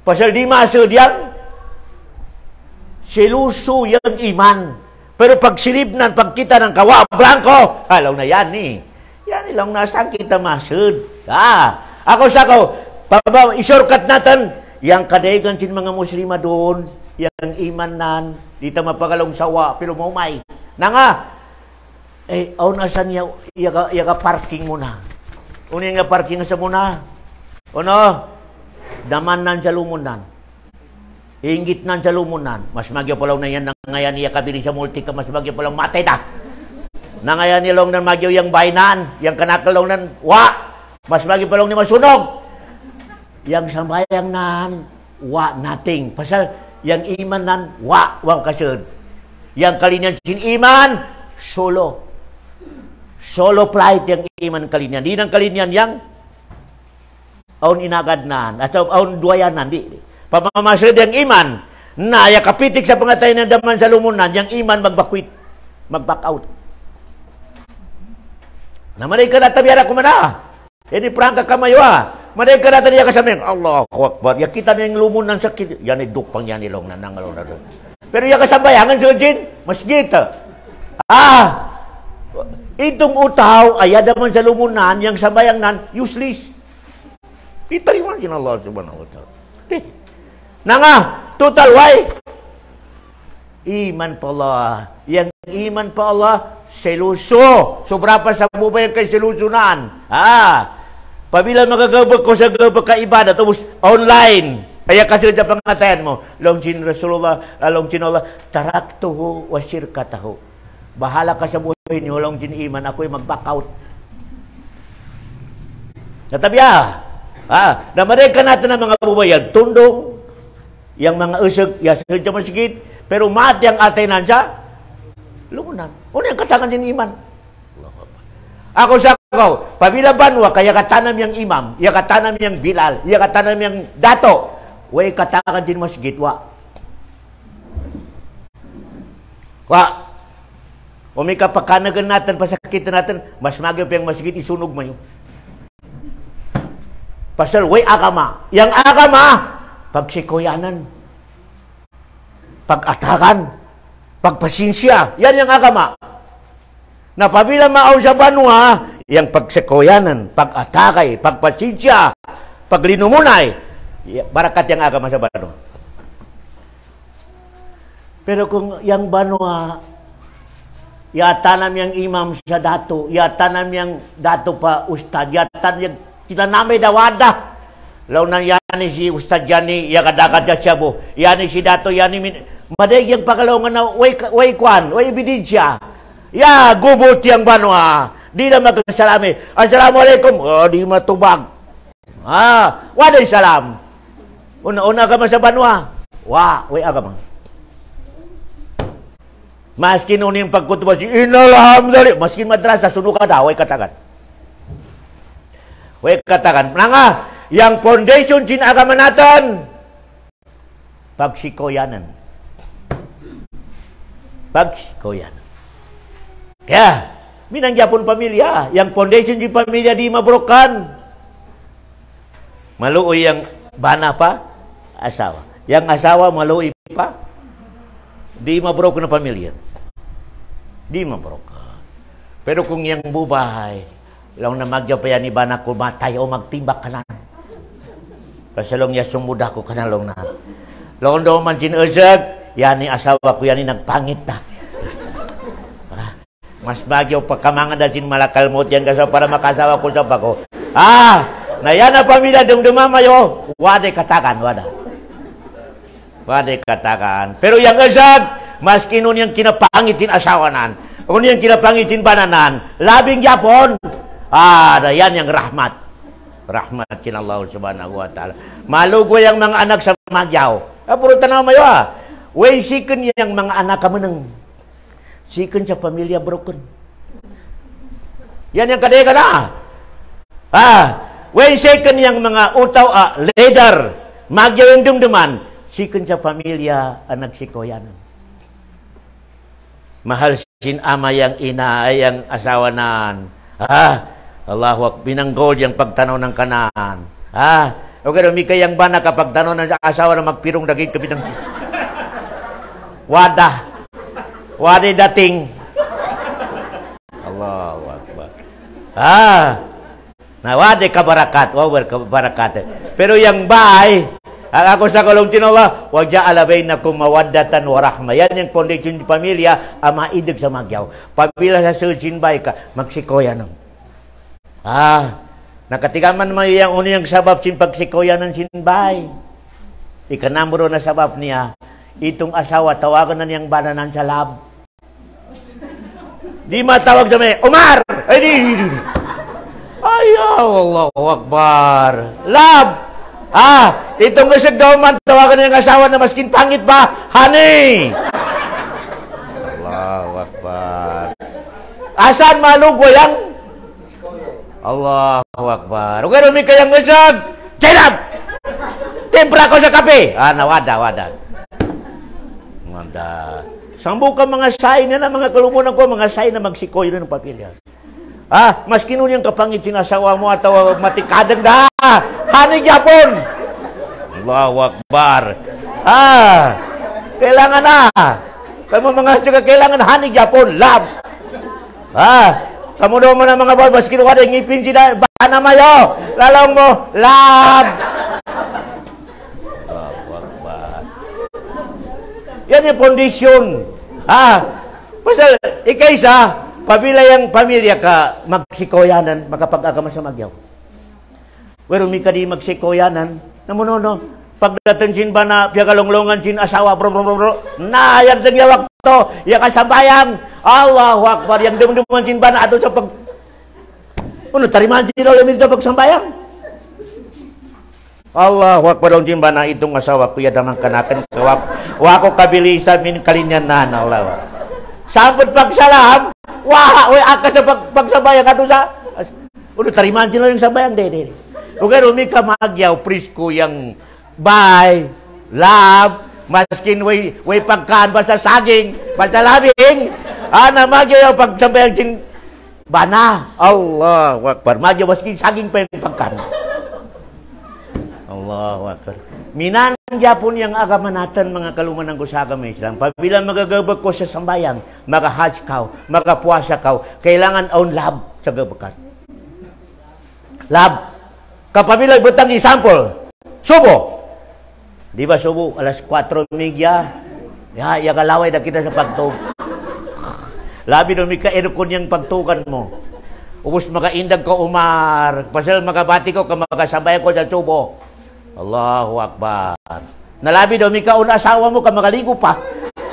Pasal di masud yan, seluso yung iman. Pero pag silipnan, pag kita ng kawa, blanco, halaw na yan Yan ilang nasang kita masud. Ako isurkat natin, yang kadaigan sin mga muslima doon, yang imanan, di ta mapagalong sawa, pero maumay. Aunasan yaga parking muna. Unya nga parking sa muna. Daman nan sa lumunan. Ingit nan sa lumunan. Mas magyo palaw na yan, nangayan niya kabili sa multi ka, mas magyo palaw matay ta. Nangayan nilong nan magyo yang bainan, yang kanakalong nan, mas magyo palaw ni masunog. Yang sambayang nan, nothing. Pasal, yang iman nan, wang kasud. Yang kalinyan sin iman, solo. Solo flight yang iman kalinyan. Di nang kalinyan yang aun inagad nan, atau aun duayan nan. Pamamasud yang iman, na kapitik sa pangatay ng daman sa lumunan, yang iman magbakwit, mag-back out. Namanay ka na tabiara ko mana. Ini perangka kamaywa. Mereka natin niya kasamin, Allah Akbar. Ya kita na yung lumunan sakit. Yan ay dukpang yan ilong na nangalong na doon. Pero yung kasambayangan sa Jin, mas kita. Itong utaw, ayada man sa lumunan, yung sambayang nan, useless. Itariwan sin Allah subhanahu wa ta'ala. Total why? Iman pa Allah. Yang iman pa Allah, seluso. Sobra pa sa bubay kay selusunan. Pabila magagabag ko sa gabag ka ibadah, tapos online, kaya kasi sa pangatayan mo, longsin Rasulullah, longsin Allah, taraktuhu wa syirkatahu. Bahala ka sa buhay niyo, longsin iman, ako'y mag-back out. Natabya, namaday ka natin ng mga bubayag, tundong, yung mga usag, yasag sa masigit, pero mati ang atay nansa, lumunan. Ano yung katangan din iman? Ako pabila banwa, kaya katanam yang imam, ya katanam yang Bilal, ya katanam yang dato, way katakan din masjid, umika pakanagan natin, pasakitan natin, mas magyop yung masjid, isunog mo yun. Pasal, way agama. Yang agama, pagsikoyanan, pag-atakan, pagpasinsya, yan yung agama. Napabila maaw sa banwa, yang pagsekoyanan, pag-atakay, pagpasensya, paglinumunay, barakat yang agama sa banwa. Pero kung yang banwa, yatanam yang imam sa dato, yatanam yang dato pa ustad, yatan yang tinanamay dawada. Law nang yani si ustad yani, ya kadakad siya bo, yani si dato, yani maday yung pakalungan na, way kwan, way ebidensya. Ya, gubot yang banwa. Di na magsalami. Assalamualaikum. Oh, di matubag. Waday salam. Una-una agama sa banwa. Way agama. Maskin uning pagkutuba si inalhamdulillah. Maskin madrasa, suno ka daw. Way katagan. Way katagan. Nga, yang foundation sin agama natin, pagsikoyanan. Pagsikoyanan. Kaya, minangyapon pamilya. Yang foundation di pamilya di mabrokan. Maluoy yang bana pa, asawa. Yang asawa maluoy pa, di mabrokan na pamilya. Di mabrokan. Pero kung yang bubahay, lang na magyapayan ni bana ko matay o magtimbak ka na. Kasalong ya sumuda ko kanalong na. Lang daw man sinusag, yan ni asawa ko, yan ni nagpangit na. Mas bagyo pagkamangan dahil malakalmot yan kasi para makasawa ko sa bako. Na yan na pamilya dumamayo, waday katakan, waday katakan. Pero yung asag, maski nun yung kinapangitin asawanan, kung yung kinapangitin bananan, labing yapon, na yan yung rahmat. Rahmat kin Allah subhanahu wa ta'ala. Malugo yung mga anak sa magyaw. Puro tanaw mayo Way siken yung mga anak ka manang siken sa pamilya broken. Yan yung kadega na. When second yung mga utaw leader, magyaw yung dumduman, siken sa pamilya ang nagsikoyanan. Mahal sin ama yung ina ay ang asawa nan. Allahu Akbar, binanggol yung pagtanaw ng kanan. Okay, may kayang bana kapag tanaw ng asawa na magpirong daging kapitang Waday dating. Allahu Akbar. Waday kabarakat. Kabarakat. Pero yung bahay, ako sa kulong tinola, wag dya alabay na kumawadatan wa rahma. Yan yung foundation di pamilya, maidig sa magyaw. Pamilya sa sujin bay ka, magsikoya nang. Nakatigaman mo yung uno yung sabab sin pagsikoya ng sinbay. Ikanambro na sabab niya, itong asawa, tawagan na niyang bananan sa lab. Di matawag sa may, Umar! Ayaw, Allahu Akbar. Lab! Itong isag daw man, tawagan na niyang asawa na maskin pangit ba? Honey! Allahu Akbar. Asan malugo yang? Allahu Akbar. Huwag ka kayang isag! Jailab! Tempra ko sa kape! Nawada. Sambu ka mga sign na mga kalumunan ko, mga sign na magsikoy na ng papilya. Maski nun yung kapangit sinasawa mo at matikadang da. Hanig Japon. Allahu Akbar. Kailangan na. Kamu mga suga kailangan hanig Japon. Lab. Kamu daw mo na mga boy, maski nun yung ngipin sila, bana mayo. Lalong mo, lab. Yan yung foundation. Pasal, ikaysa, pabila yung pamilya ka, magsikoyanan, makapag-agama sa magyaw. Pero may ka di magsikoyanan, namunono, pagdating sin ba na, piyagalonglongan sin asawa, nayar ng yawak to, yung kasabayang, Allahu Akbar, yung dumduman sin ba na, ato sa pag, tariman sin ulit ito pagsambayang. Allahu Akbar ang jimba na itong asawa kuya damang kanakan wako kabilisan min kalinyanan Allah. Sambut pagsalam, aka sa pagsabayang ato sa tariman sila yung sabayang dede. Okay, rumi ka magyaw prisko yung bye, love, maskin way pagkaan basta saging, basta labing, magyaw pagsabayang sin bana. Allahu Akbar, magyaw maskin saging pa yung pagkaan. Allahu Akbar. Minan Japon yang agama natin, mga kalumanang ko sa agama Islam. Pabila magagabag ko sa sambayan, mag-hajj ka, mag-puasa ka, kailangan on lab sa gabakan. Lab. Kapabila butang example, subo. Di ba subo? Alas 4:30. Ya kalaway na kita sa pagtug. Labi doon may ka-aircon yung pagtugan mo. Ubus makaindag ko umar. Pasal makabati ko, makasabay ko sa subo. Allahu Akbar. Nalabi daw, may kauna asawa mo ka makaligo pa.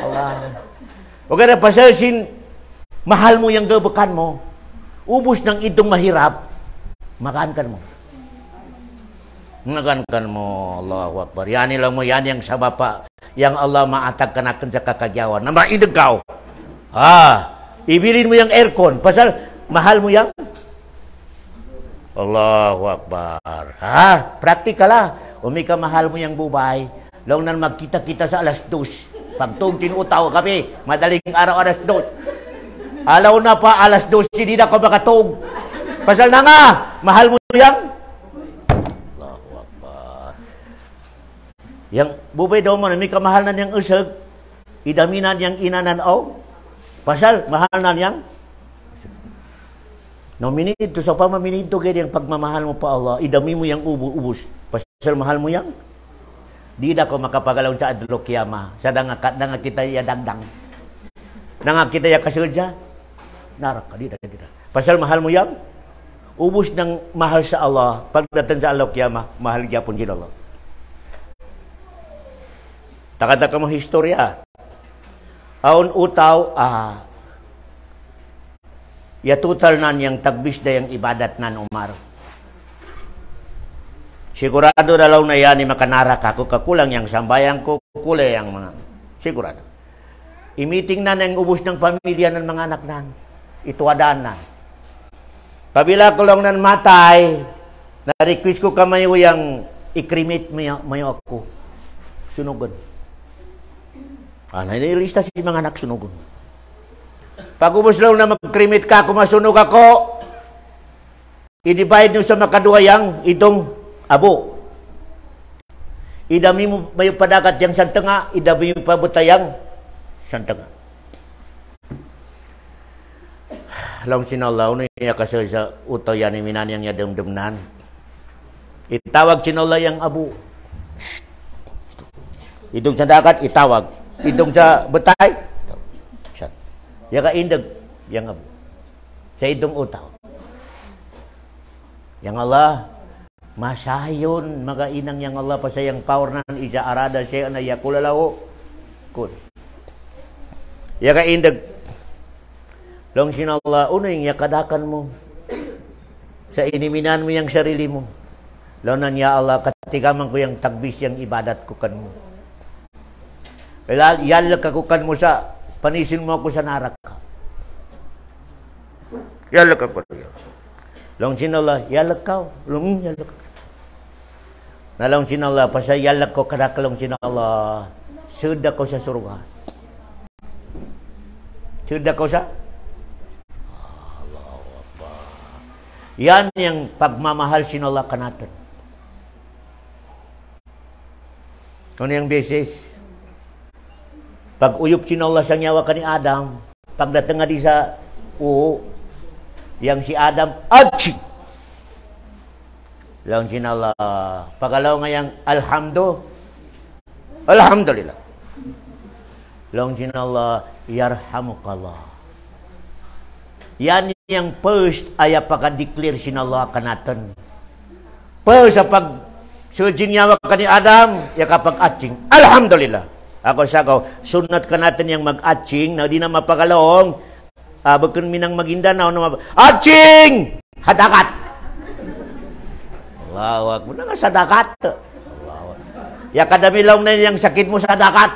Allah. Huwag na paselsin, mahal mo yung gabakan mo. Ubus ng itong mahirap, makankan mo. Makankan mo, Allahu Akbar. Yan lang mo, yan yung sabapa. Yang Allah maatag kanakan sa kakagyawan. Na maidag ka. Ibilin mo yung aircon. Pasal, mahal mo yan. Allahu Akbar. Praktikal lah. Umika mahal mo yung bubay. Long nan magkita-kita sa alas 2. Pagtug tinutaw kami. Madaling araw alas 2. Alaw na pa alas 2. Hindi na ko makatug. Pasal na nga. Mahal mo yang. Allahu Akbar. Yang bubay daw mo. Umika mahal na niyang usag. Idaminan yang inanan o. Pasal mahal na niyang. No minito sa pamaminito kaya yung pagmamahal mo pa Allah, idami mo yung ubus. Pasal mahal mo yang. Di na ko makapagalaw sa adlo kiyama. Sa nga kita ya dagdang. Nga kita ya kasulja. Narak ka, di na. Pasal mahal mo yang. Ubus ng mahal sa Allah. Pagdating sa adlo kiyama, mahal gyapon din Allah. Takata ka mo historya. Aun utaw, ya total nan yang tagbis da yang ibadat nan Umar. Sigurado dalaw na yan ni makanarak ako kakulang yang sambayang ko kulay yang mga sigurado. Imiting na ng ubos ng pamilya ng mga anak nan. Ituadaan na. Kabila ko lang nan matay, na-request ko kamayo yang ikrimit mayo ako. Sunugon. Nailista si mga anak sunugon. Pag ubos lang na mag-cremate ka, kung masunog ako, i-divide nyo sa makaduayang itong abo. Idami mo may padakat yang santanga, idami mo pabutayang santanga. Alam sinalaw na iya kasi sa utayan ni minan yang yadam-damnan. Itawag sinalaw yang abo. Itong sa dagat, itawag. Itong sa betay, ya ka indag yang abo sa idong utaw. Yang Allah masayon mga inang yang Allah pasayang power nan ija arada siya na yakulalaw kun. Ya ka indag long sinallah uno yung yakadakan mo sa iniminan mo yang sarili mo. Launan ya Allah katikaman ko yung tagbis yang ibadat ko kan mo. Yalak ako kan mo sa panisin mo ako sa narak ka. Yalak ako. Long sinala, yalak ka. Long yalak ka. Nalong sinala, pasay yalak ko kadakalong sinala, sudah ko sa surga. Sudah ko sa? Allahu Akbar. Yan yung pagmamahal sinala ka natin. Kung yung beses, pag uyop sinala sa nyawa ka ni Adam, pagdating nga di sa yang si Adam, achi! Lang sinala, pagalaw nga yang alhamdulillah. Lang sinala, yarhamukallah. Yan yang first ay pagka-declare sinala ka natin. First sa pag sujin nyawa ka ni Adam, ya kapag aching, alhamdulillah. Ako sakaw, sunat ka natin yung mag-atching na di na mapagalawang bakun minang Maguindanao na atching! Hadakat! Allahu Akbar. Na nga sadakat. Ya kadamilaw na yung sakit mo sa dakat.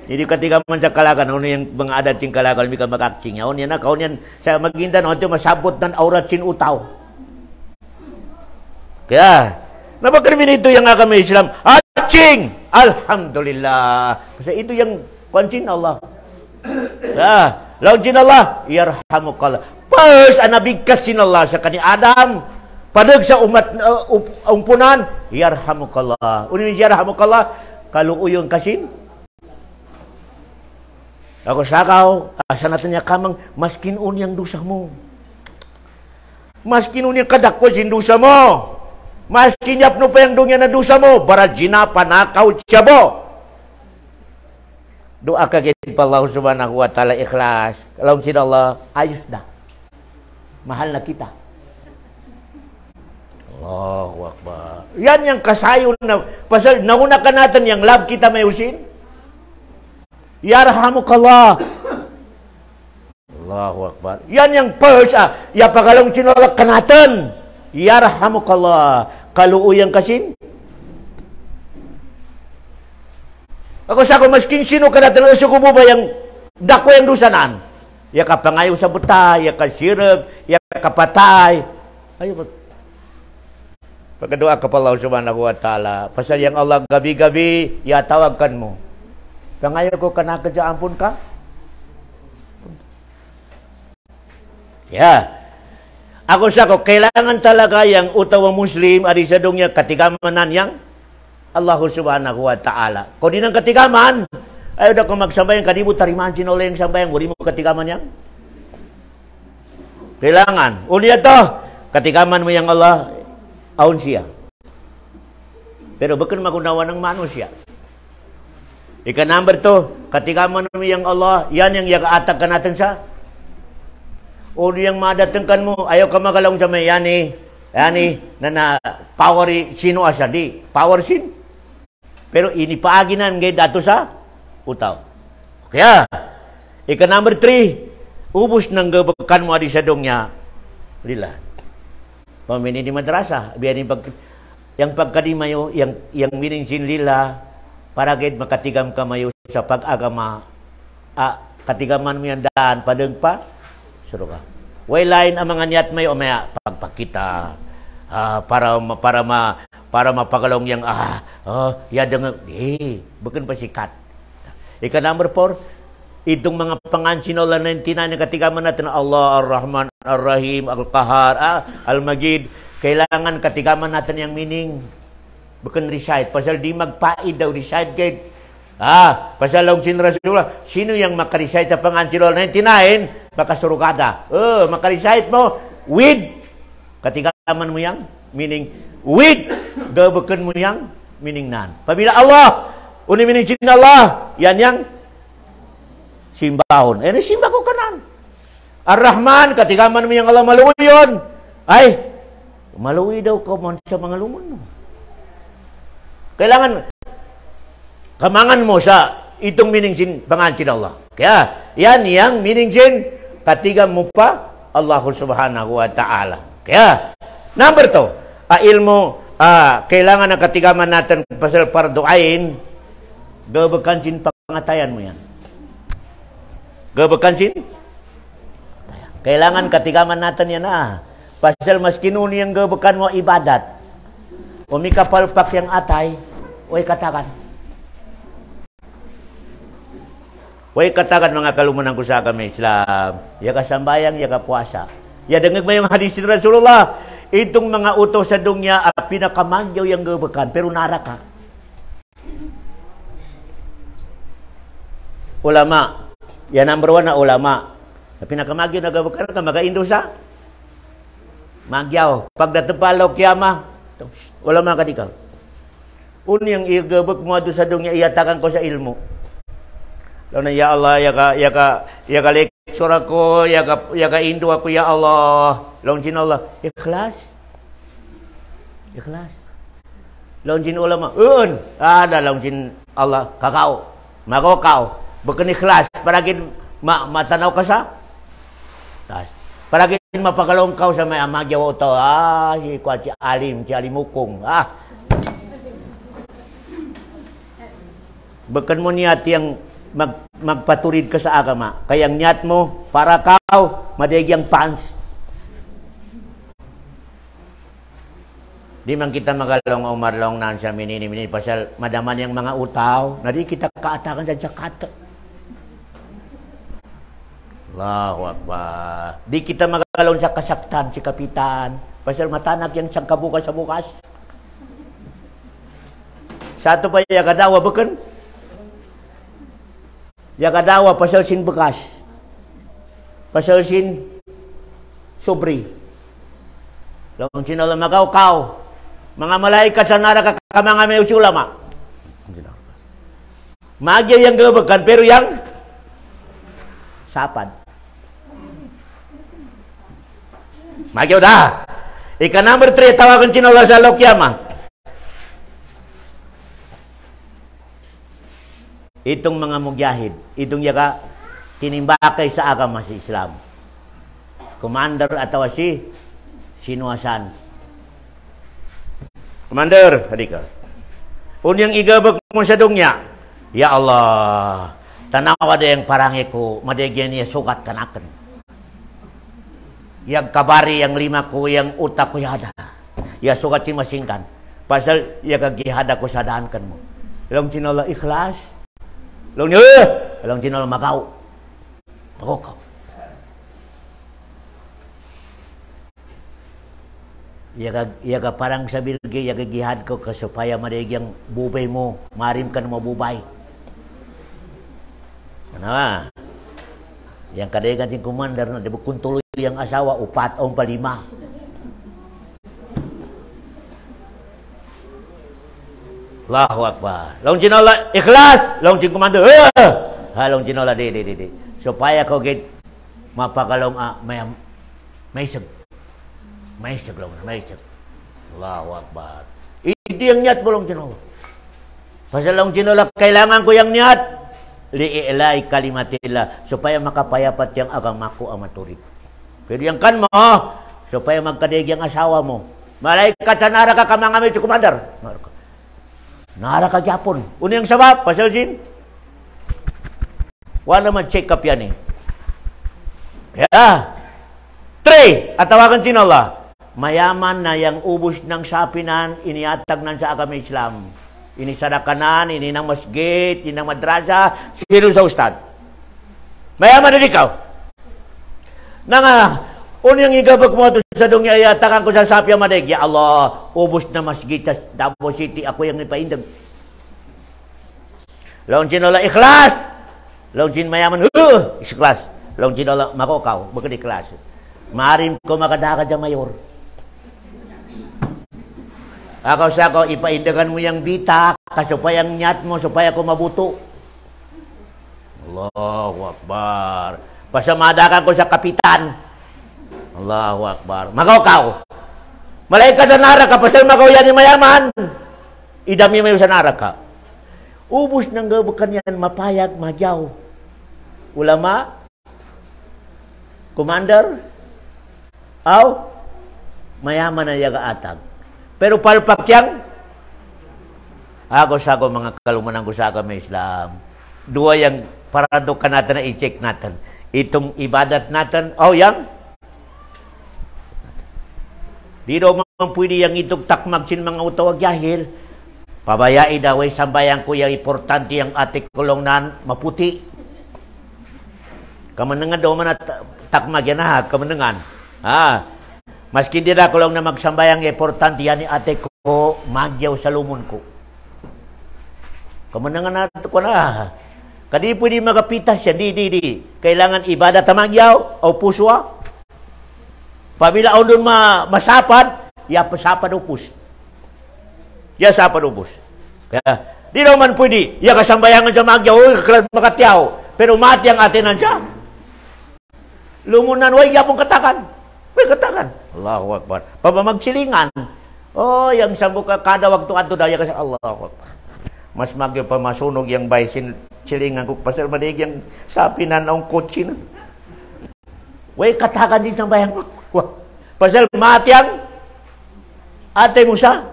Hindi katika man sa kalakan, ano yung mga adat sing kalakan, hindi ka mag-atching. Yan na, kaon yan sa Maguindanao, ito masabot ng aurat sin utaw. Kaya, napagkriminito yung agama Islam, atching! Alhamdulillah. Kasi ito yung kwansin Allah. Laujin Allah, yarhamukallah. First, anabigkas sin Allah sa kani Adam. Padahal sa umat umpunan, yarhamukallah. Unin yarhamukallah, kalau uyong kasin, ako sakaw, asa natin niya kamang, maskin unyang dosa mo. Maskin unyang kadakwa sin dosa mo. Maskin yapno pa yung dunya na dosa mo, barajina panakaw tiyabo. Doa ka gid pa Allah subhanahu wa ta'ala ikhlas. Kalau sila Allah, ayos na. Mahal na kita. Allahu Akbar. Yan yung kasayon na, pasal nauna ka natin yung love kita may usin. Yarhamukallah. Allahu Akbar. Yan yung first, yapakalong sinulak ka natin. Yarhamukallah. Kaluuyang kasin. Ako sa ako, masking sino ka natin, aso ko mo ba yung dako yung dusanan? Ya ka pangayo sa butay, ya ka sirag, ya ka patay. Ayaw, pagkadoa ka pa Allah subhanahu wa ta'ala, pasal yang Allah gabi-gabi, ya tawagkan mo. Pangayo ko ka nakadya, ampun ka? Ya. Ako sa ko, kailangan talaga yung utawa Muslim, adisadong niya katigamanan yang Allah subhanahu wa ta'ala. Kung di ng katigaman, ayaw na kung magsambayan, kadibo tarimaan sinula yung sambayan, wari mo katigaman yan. Kailangan. Uliya to, katigaman mo yung Allah, aun siya. Pero bakit magunawa ng mano siya? Ika number 2, katigaman mo yung Allah, yan yung yakaatag ka natin sa. O yung madatangkan mo, ayaw ka magalawang sa may yani, na power sino asa di. Power sin. Pero inipaaginan ngay dato sa utaw. Kaya, ika number 3, ubos ng gabakan mo adi sa dong niya. Lila. Pamini di madrasa. Biyan yung pagkadimayo, yung mininsin lila, para gayad makatigam ka mayo sa pag-agama. Katigaman mo yan daan, padang pa, suro ka. Way lain ang mga niyat mayo, maya, pagpakita, para mapagalong yang yadang bukan pasikat. Ika number 4, itong mga pangansinola na tinanay katigaman natin, Allah Ar-Rahman Ar-Rahim Al-Qahar Al-Majid, kailangan katigaman natin yung meaning, bukan recite, pasal di magpaid daw recite guide. Pasal lang sin Rasulullah, sino yung makarecite sa pangansinola na tinahin, makasurugada. Makarecite mo with katigaman mo yang meaning with gabakan mo yang meaning nan. Pabila Allah, uni meaning sin Allah, yan yang simbahon. Simba ko kanan. Ar-Rahman, katigaman mo yang Allah maluyon. Ay, maluwi daw ka man sa mga lumon mo. Kailangan kamangan mo sa itong meaning sin pangan sin Allah. Kaya, yan yang meaning sin katigam mo pa Allah subhanahu wa ta'ala. Kaya, number 2, ilmu, kailangan ng katigaman natin pasal parduain, gabakan sin pangatayan mo yan. Gabakan sin? Kailangan katigaman natin yan pasal mas kinuni yung gabakan mo ibadat. Umikapalpak yung atay, way katakan. Way katakan mga kalumunan ko sa kami Islam. Ya kasambayang, ya kapuasa. Ya dengag mo yung hadis ni Rasulullah. Itong mga utos sa dunya, pinakamangyaw yung gabakan, pero naraka. Ulama. Yan number 1 na ulama. Pinakamangyaw na gabakan ka, mag-aindo sa magyaw. Pag natapalaw kiyama, ulama ka di ka. Unyang igabak mo sa dunya, iyatakan ko sa ilmu. Lalu na, ya Allah, ya ka lecture ako, ya ka indo ako, ya Allah. Lalu sin Allah, ikhlas. Ikhlas. Lalu sin ulama, ada lalu sin Allah, kakao, makokaw, bukan ikhlas, paragin matanaw ka sa tas. Paragin mapakalong ka sa may amagyaw ito, si alimukong, bukan mo niyat yang magpaturid ka sa agama. Kayang niyat mo, para kao, madagyang pants. Di man kita magalong umarlong na sa minini pasal madaman yung mga utaw, na di kita kaatakan dyan sa kata. Allahu Akbar. Di kita magalong sa kasaktan, si kapitan. Pasal matanak yang sangka bukas sa bukas. Satu pa ya kadawa beken. Ya kadawa pasal sin bekas. Pasal sin sobri. Long chinol magaw-kaw. Mga malaikat sa naraka ka mga may ulama. Magya yang gabakan pero yang sapad. Magyaw dah. Ika number 3 tawagan chinol sa lokyama. Itong mga mugyahid, itong yaga tinimbakay sa agama sa Islam. Commander atau si sinuasan. Commander, hadika. Unyang igabag mo sa dungya. Ya Allah, tanawa da yang parangi ko, madegyan niya sukat kanakan. Yang kabari, yang 5 ko, yang utak ko yada. Ya sukat si masingkan. Pasal ya kagihada ko sa dahankan mo. Long chinala ikhlas. Long chinala magaw. Magokaw. Yaga parang sa bilgi, yaga gihad ko kasupaya madegyang bubay mo, marim ka na mabubay. Ano? Yang kadegan yung commander na dibukun tuloy yung asawa, upat o palima. Allahu Akbar. Long cinola, ikhlas. Long cin commander, long cinola, di. Supaya ko git mapakalong may isag. May isag lang, may isag. Allahu Akbar. Hindi yung niyat mo long cinola. Pasal long cinola, kailangan ko yung niyat. Li'ilay kalimatila. Supaya makapayapat yung agamaku amaturit. Pero yung kan mo, supaya magkadig yung asawa mo. Malaikat sa naraka ka mga medyo commander. Naraka Japon. Una yung sabab, pasal sin. Wala mag-check up yan eh. Kaya, 3, at tawagan sin Allah. Mayaman na yung ubos ng sapinan, iniatag nan sa agama Islam. Ini sadakanan, ini ng masjid, ini ng madrasa, sino sa ustad. Mayaman na ikaw. Unyang igabag mo ito sa dungya, ayatakan ko sa sapya madeg. Ya Allah, ubos na masjid sa Davao City, ako yung ipaindag. Laon cinola, ikhlas. Laon cin mayaman, ikhlas. Laon cinola, makokaw, bakit ikhlas. Marim ko makadaka dyan mayor. Ako sa ako, ipaindagan mo yung bita, kasupaya ang nyat mo, supaya ko mabuto. Allahu Akbar. Pasamadakan ko sa kapitan. Allahu Akbar. Magaw-kaw. Malaikat sa naraka, pasal magaw yan ni mayaman. Idami mayo sa naraka. Ubus ng gabukan yan, mapayag, magyaw. Ulama, commander, mayaman na yaga atag. Pero palpak yang, ako sa mga kalumanan ko sa may Islam. 2 yang paradokan natin na i-check natin. Itong ibadat natin, yang, di daw man pwede yung itong takmag sin mga utawag yahil. Pabayai daw ay sambayang ko yung importante yung ate kulong nan maputi. Kamanangan daw man at takmag yan ha, kamanangan. Maski di na kulong na magsambayang importante yan ni ate ko, magyaw sa lumon ko. Kamanangan nato ko na. Kadi pwede magapitas yan, di. Kailangan ibadat na magyaw o puswa. Pabila o doon masapad, pasapad upos. Sapad upos. Kaya, di naman pwede. Kasambayangan sa magyaw, makatyaw. Pero mati ang atin siya. Lumunan, yapong katakan. Katakan. Allahu Akbar. Pamamagsilingan. Yung sambo ka, kada waktu ato daya kasi Allahu Akbar. Mas magyo pa masunog yung baysin silingan ko. Pasal madig yung sapinan ng kutsin. Katakan din sa bayang mo. Pasal mati ang ate mo siya.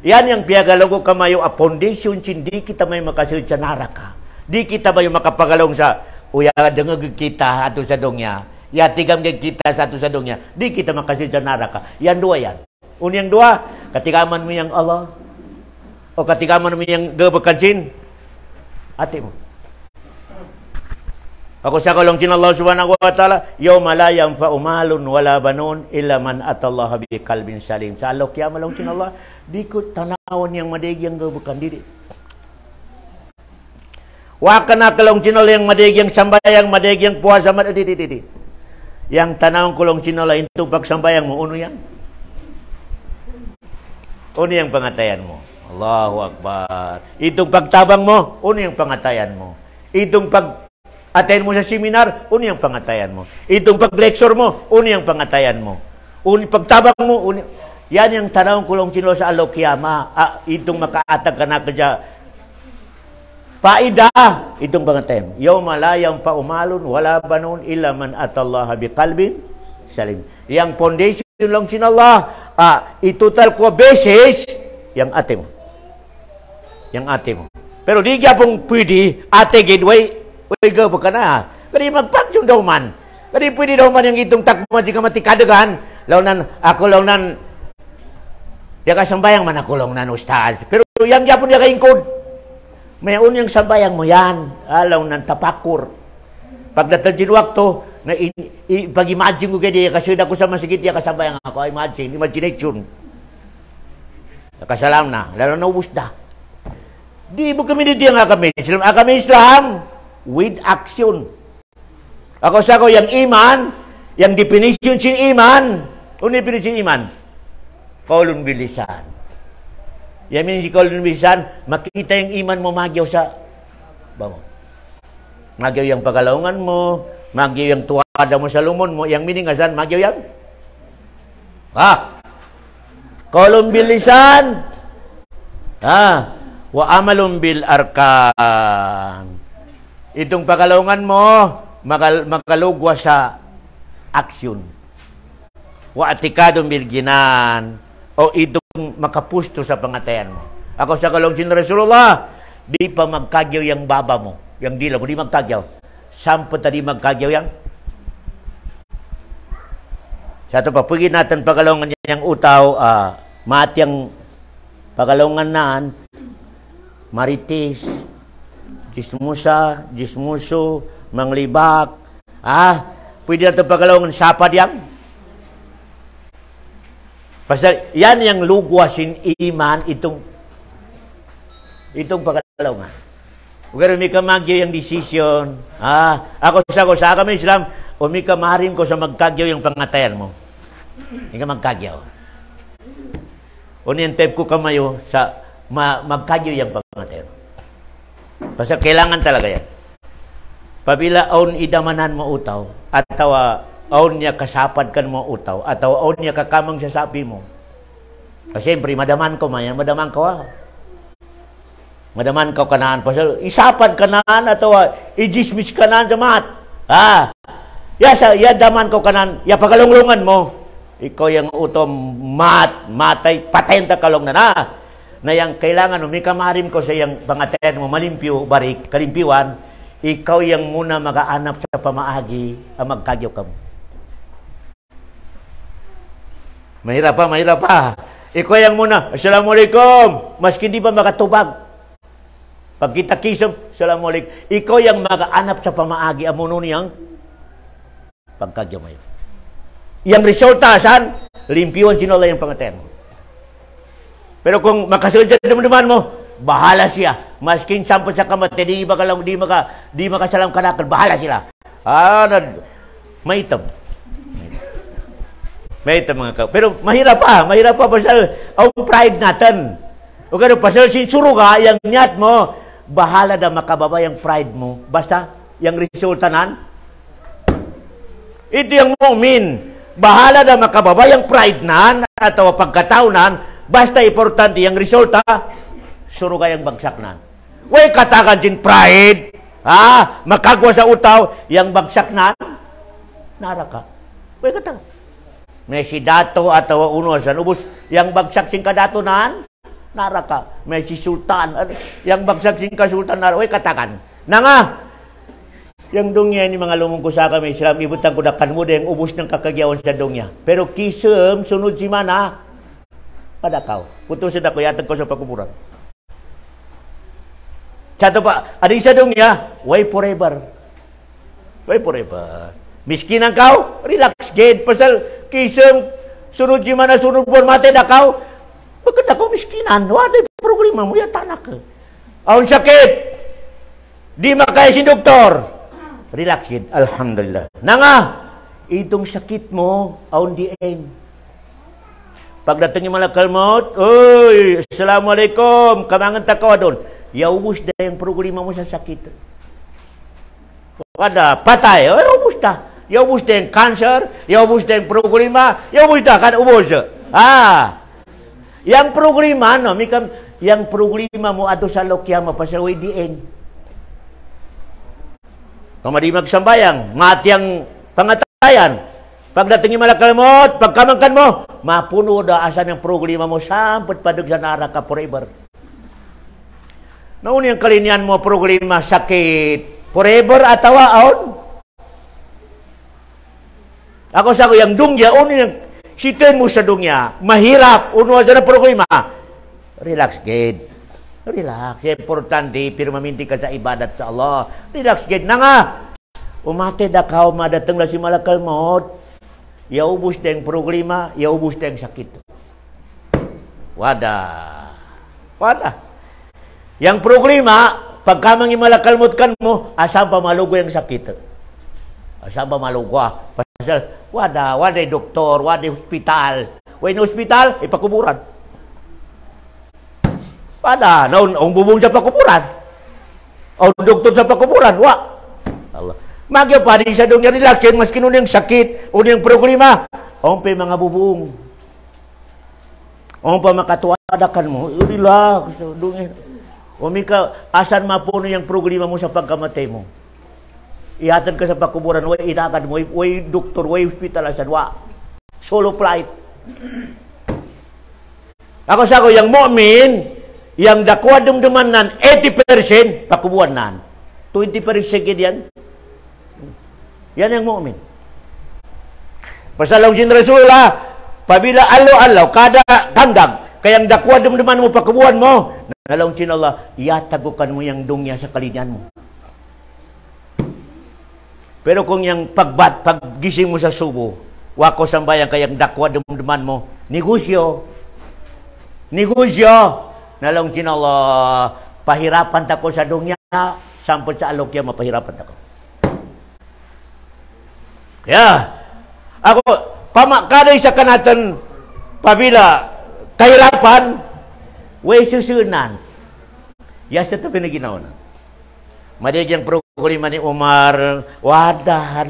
Yan yung piyagalago kamayo a foundation hindi kita may makasilid sa naraka. Di kita may makapagalong sa dengag kita ato sa dongya. Tigam kita sa ato sa dongya. Di kita makasilid sa naraka. Yan 2 yan. Unyang 2, katigaman mo yung Allah. O katigaman mo yung gabakansin. Ate mo. Ako sa kalong Allah subhanahu wa ta'ala, yawma la yanfa'u malun wala banun illa man atallaha bi qalbin salim. Sa alok ya malong Allah, di ko tanawan yang madigyang gabukan diri. Wa kana kalong Allah yang madigyang sambayang, madigyang puasa di. Yang tanawang kulong Allah itu pagsambayang mo uno yan. Uno yang pangatayan mo. Allahu Akbar. Itong pagtabang mo, uno yung pangatayan mo. Itong pag-attend mo sa seminar, uno yung pangatayan mo. Itong pag-lecture mo, uno yung pangatayan mo. Pagtabang mo, yan yung tanawang kulong sino sa alokiyama. Itong makaatag ka na kadya. Paida, itong pangatayan. Yawma la yanfa'u malun wala banun illa man atallaha biqalbin salim. Yang foundation lang sin Allah, itutal ko beses yang ate mo. Yang ate mo. Pero di kaya pong pwede, ate gidway, gabo ka na. Kadi magpaksyon daw man. Kadi pwede daw man yung itong takbo man, di ka matikadagan. Launan, ako launan, ya kasambayang man ako launan ustad. Pero yang yapon ya kaingkod. May unyang sambayang mo yan. Launan tapakur. Pagdatansin wakto, pag-imagine ko kaya kasi ako sa masigit ya kasambayang ako. Imagination. Kasalam na. Lalo na ubus na. Di mo kami dito yung agami Islam. Agami Islam with action. Ako sa ko, yung iman, yung definition sin iman. Ano definition iman? Kaulun bilisan. Yamin si kaulun bilisan, makita yung iman mo magyaw sa bango. Magyaw yung pagalaungan mo, magyaw yung tuwada mo sa lumon mo, yung miningasan, magyaw yung kaulun bilisan. Wa amalun bil arkan. Itong pagalaungan mo, magalugwa sa aksyon. Wa atikadun bil ginan. O itong makapusto sa pangatayan mo. Ako sa kalong sin Rasulullah, di pa magkagyaw yung baba mo. Yung dila mo, di magkagyaw. Sampo ta di magkagyaw yung. Sa ito pa, pwede natin pagalaungan yung utaw, matyang pagalaungan naan, maritis, jismuso, manglibak. Pwede natin pagalawangan sapad yan. Basta yan yung lugwasin iman itong pagalawangan. Huwag may kamagyaw yung decision. Ako sa kami Islam, may kamarin ko sa magkagyaw yung pangatayan mo. Hindi ka magkagyaw. Yung type ko kamayo sa magkagyo yung pangatayan. Basta kailangan talaga yan. Pabila aun idamanan mo utaw, ataw aun niya kasapad kan mo utaw, ataw aun niya kakamang sa sapi mo. Kasi siyempre, madaman ko man yan, madaman ko Madaman ka kanaan. Pasal, isapad kanaan, ataw ijismis kanaan sa mat. Daman ko kanaan, pagalunglungan mo. Ikaw yung utom matay, patenta kalong na na yang kailangan may kamarim ko sa yang pangatayan mo malimpyo, barik, kalimpiwan, ikaw yang muna mag-aanap sa pamaagi ang magkagyaw ka mo. Mahirap pa. Ikaw yang muna, Assalamualaikum, maski di pa makatubag. Pag kita kisam, Assalamualaikum, ikaw yang mag-aanap sa pamaagi ang muno niyang pagkagyaw mo. Yang resulta, saan? Limpyuan sinola yung pangatayan mo. Pero kung makasunod sa dumduman mo, bahala siya. Maskin sampo sa kamate, di makasalam kanakal, bahala sila. Maitam mga ka. Pero mahirap pa pasal ang pride natin. O gano'n, pasal sinsuro ka, yung nyat mo, bahala na makababa yung pride mo. Basta, yung resulta nan, ito yung mu'min. Bahala na makababa yung pride nan, atau pagkatao nan, basta importante yung resulta, suro kayang bagsak na. Way katakan din pride, makagwa sa utaw, yung bagsak na, naraka. Way katakan. May si dato atawa uno sa ubos, yung bagsak sing kadato na, naraka. May si sultan, yung bagsak sing kasultan, naraka. Way katakan. Nanga, yung dungya ni mga lumong ko sa kami, Islam, ibutan ko na kanmuda yung ubos ng kakagyawan sa dungya. Pero kisem, sunod si mana, padakaw. Putusin ako, yatag ko sa pagkuburan. Sato pa, adi sa dungya, way forever. forever. Miskin ang kau, relax gid pasal kisem sunod di mana sunod buwan mati na kau. Bakit ako miskinan? Wala problema mo ya tanak ka. Aun sakit. Di makaya si doktor. Relax gid, alhamdulillah. Nanga, itong sakit mo aun di end. Pagdating yung malakal maut, oy, assalamualaikum, kamangan takaw doon. Yaubos na yung problema mo sa sakit. Kada patay, yaubos na. Yaubos na yung cancer, yaubos na yung problema, yaubos na, kan ubos. Yang problema, no, yang problema mo ato sa lokyama, pasaway di end. Kung di magsambayang, mati ang pangatayan. Pagdating yung malakalimot, pagkamangkan mo, mapuno da asan yung problema mo, sampot padag sa naraka forever. Nauna yung kalinian mo, problema, sakit, forever atawa, aon? Ako sa ko, yung dungya, uno yung sitin mo sa dungya, mahirap, uno sa na problema. Relax, gid. Relax. Importante, pero maminti ka sa ibadat sa Allah. Relax, gid na nga. Umate da ka, madatang na si malakalimot. Yaubos na yung problema, yaubos na yung sakit. Wada. Yang problema, pagkamang imalakalmutkan mo, asam pa malugo yung sakit. Asam pa malugo. Pasal, wada yung doktor, wada yung hospital. Wada yung hospital, ipakuburan. Wada, ang bubong sa pakuburan. Ang doktor sa pakuburan, Allah. Magyo pa rin sa dunya relaxin, maski nun yung sakit, o yung problema, o pa mga bubong. O pa makatuwadakan mo, relax, dunya. O mika, asan mapuno yung problema mo sa pagkamatay mo. Ihatan ka sa pakuburan, way inakan mo, way doktor, way hospital, asan, solo flight. Ako sa ko, yung mu'min, yung dakwa dumduman nan, 80% pakuburan nan. 20% yan. Yan ang mu'min. Pasalong sin Rasulullah, pabila alaw-alaw, kada kandag, kayang dakwa dumduman mo, pakabuhan mo, nalong sin Allah, iyatagukan mo yung dungya sa kalinyan mo. Pero kung yung paggising mo sa subo, wako sambayang kayang dakwa dumduman mo, negosyo, nalong sin Allah, pahirapan tako sa dungya, sampot sa alokya, mapahirapan tako. Ako, pamakaday sa kanatan, pabila, kahirapan, way susunan. Yasa ito pinaginaw na. Madigyan programa ni Umar, wada,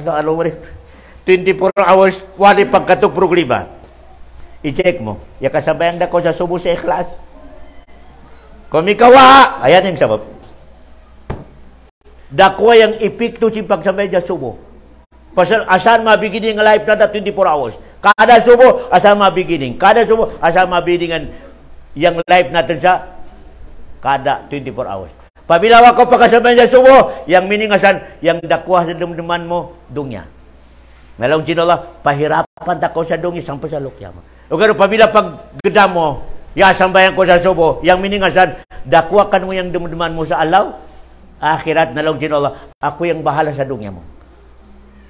24 hours, wadi pagkatok programa. I-check mo. Ya kasabayan na ko sa subo sa ikhlas. Kung ikawa, ayan yung sabab. Dakwa yung epekto si pagsabay sa subo. Pasal asan mabigining life na 24 hours. Kada subo, asan mabigining. Kada subo, asan mabiginingan yung life natin sa kada 24 hours. Pabila ko pagkasabay sa subo, yung miningasan, yung dakwa sa dumduman mo, dungya. Ngalong sinala, pahirapan tako sa dungya, sampai sa lukya mo. O pero pabila paggeda mo, sambayan ko sa subo, yung miningasan, dakwa kan mo yung dumduman mo sa alaw, akhirat, nalong sinala, ako yung bahala sa dungya mo.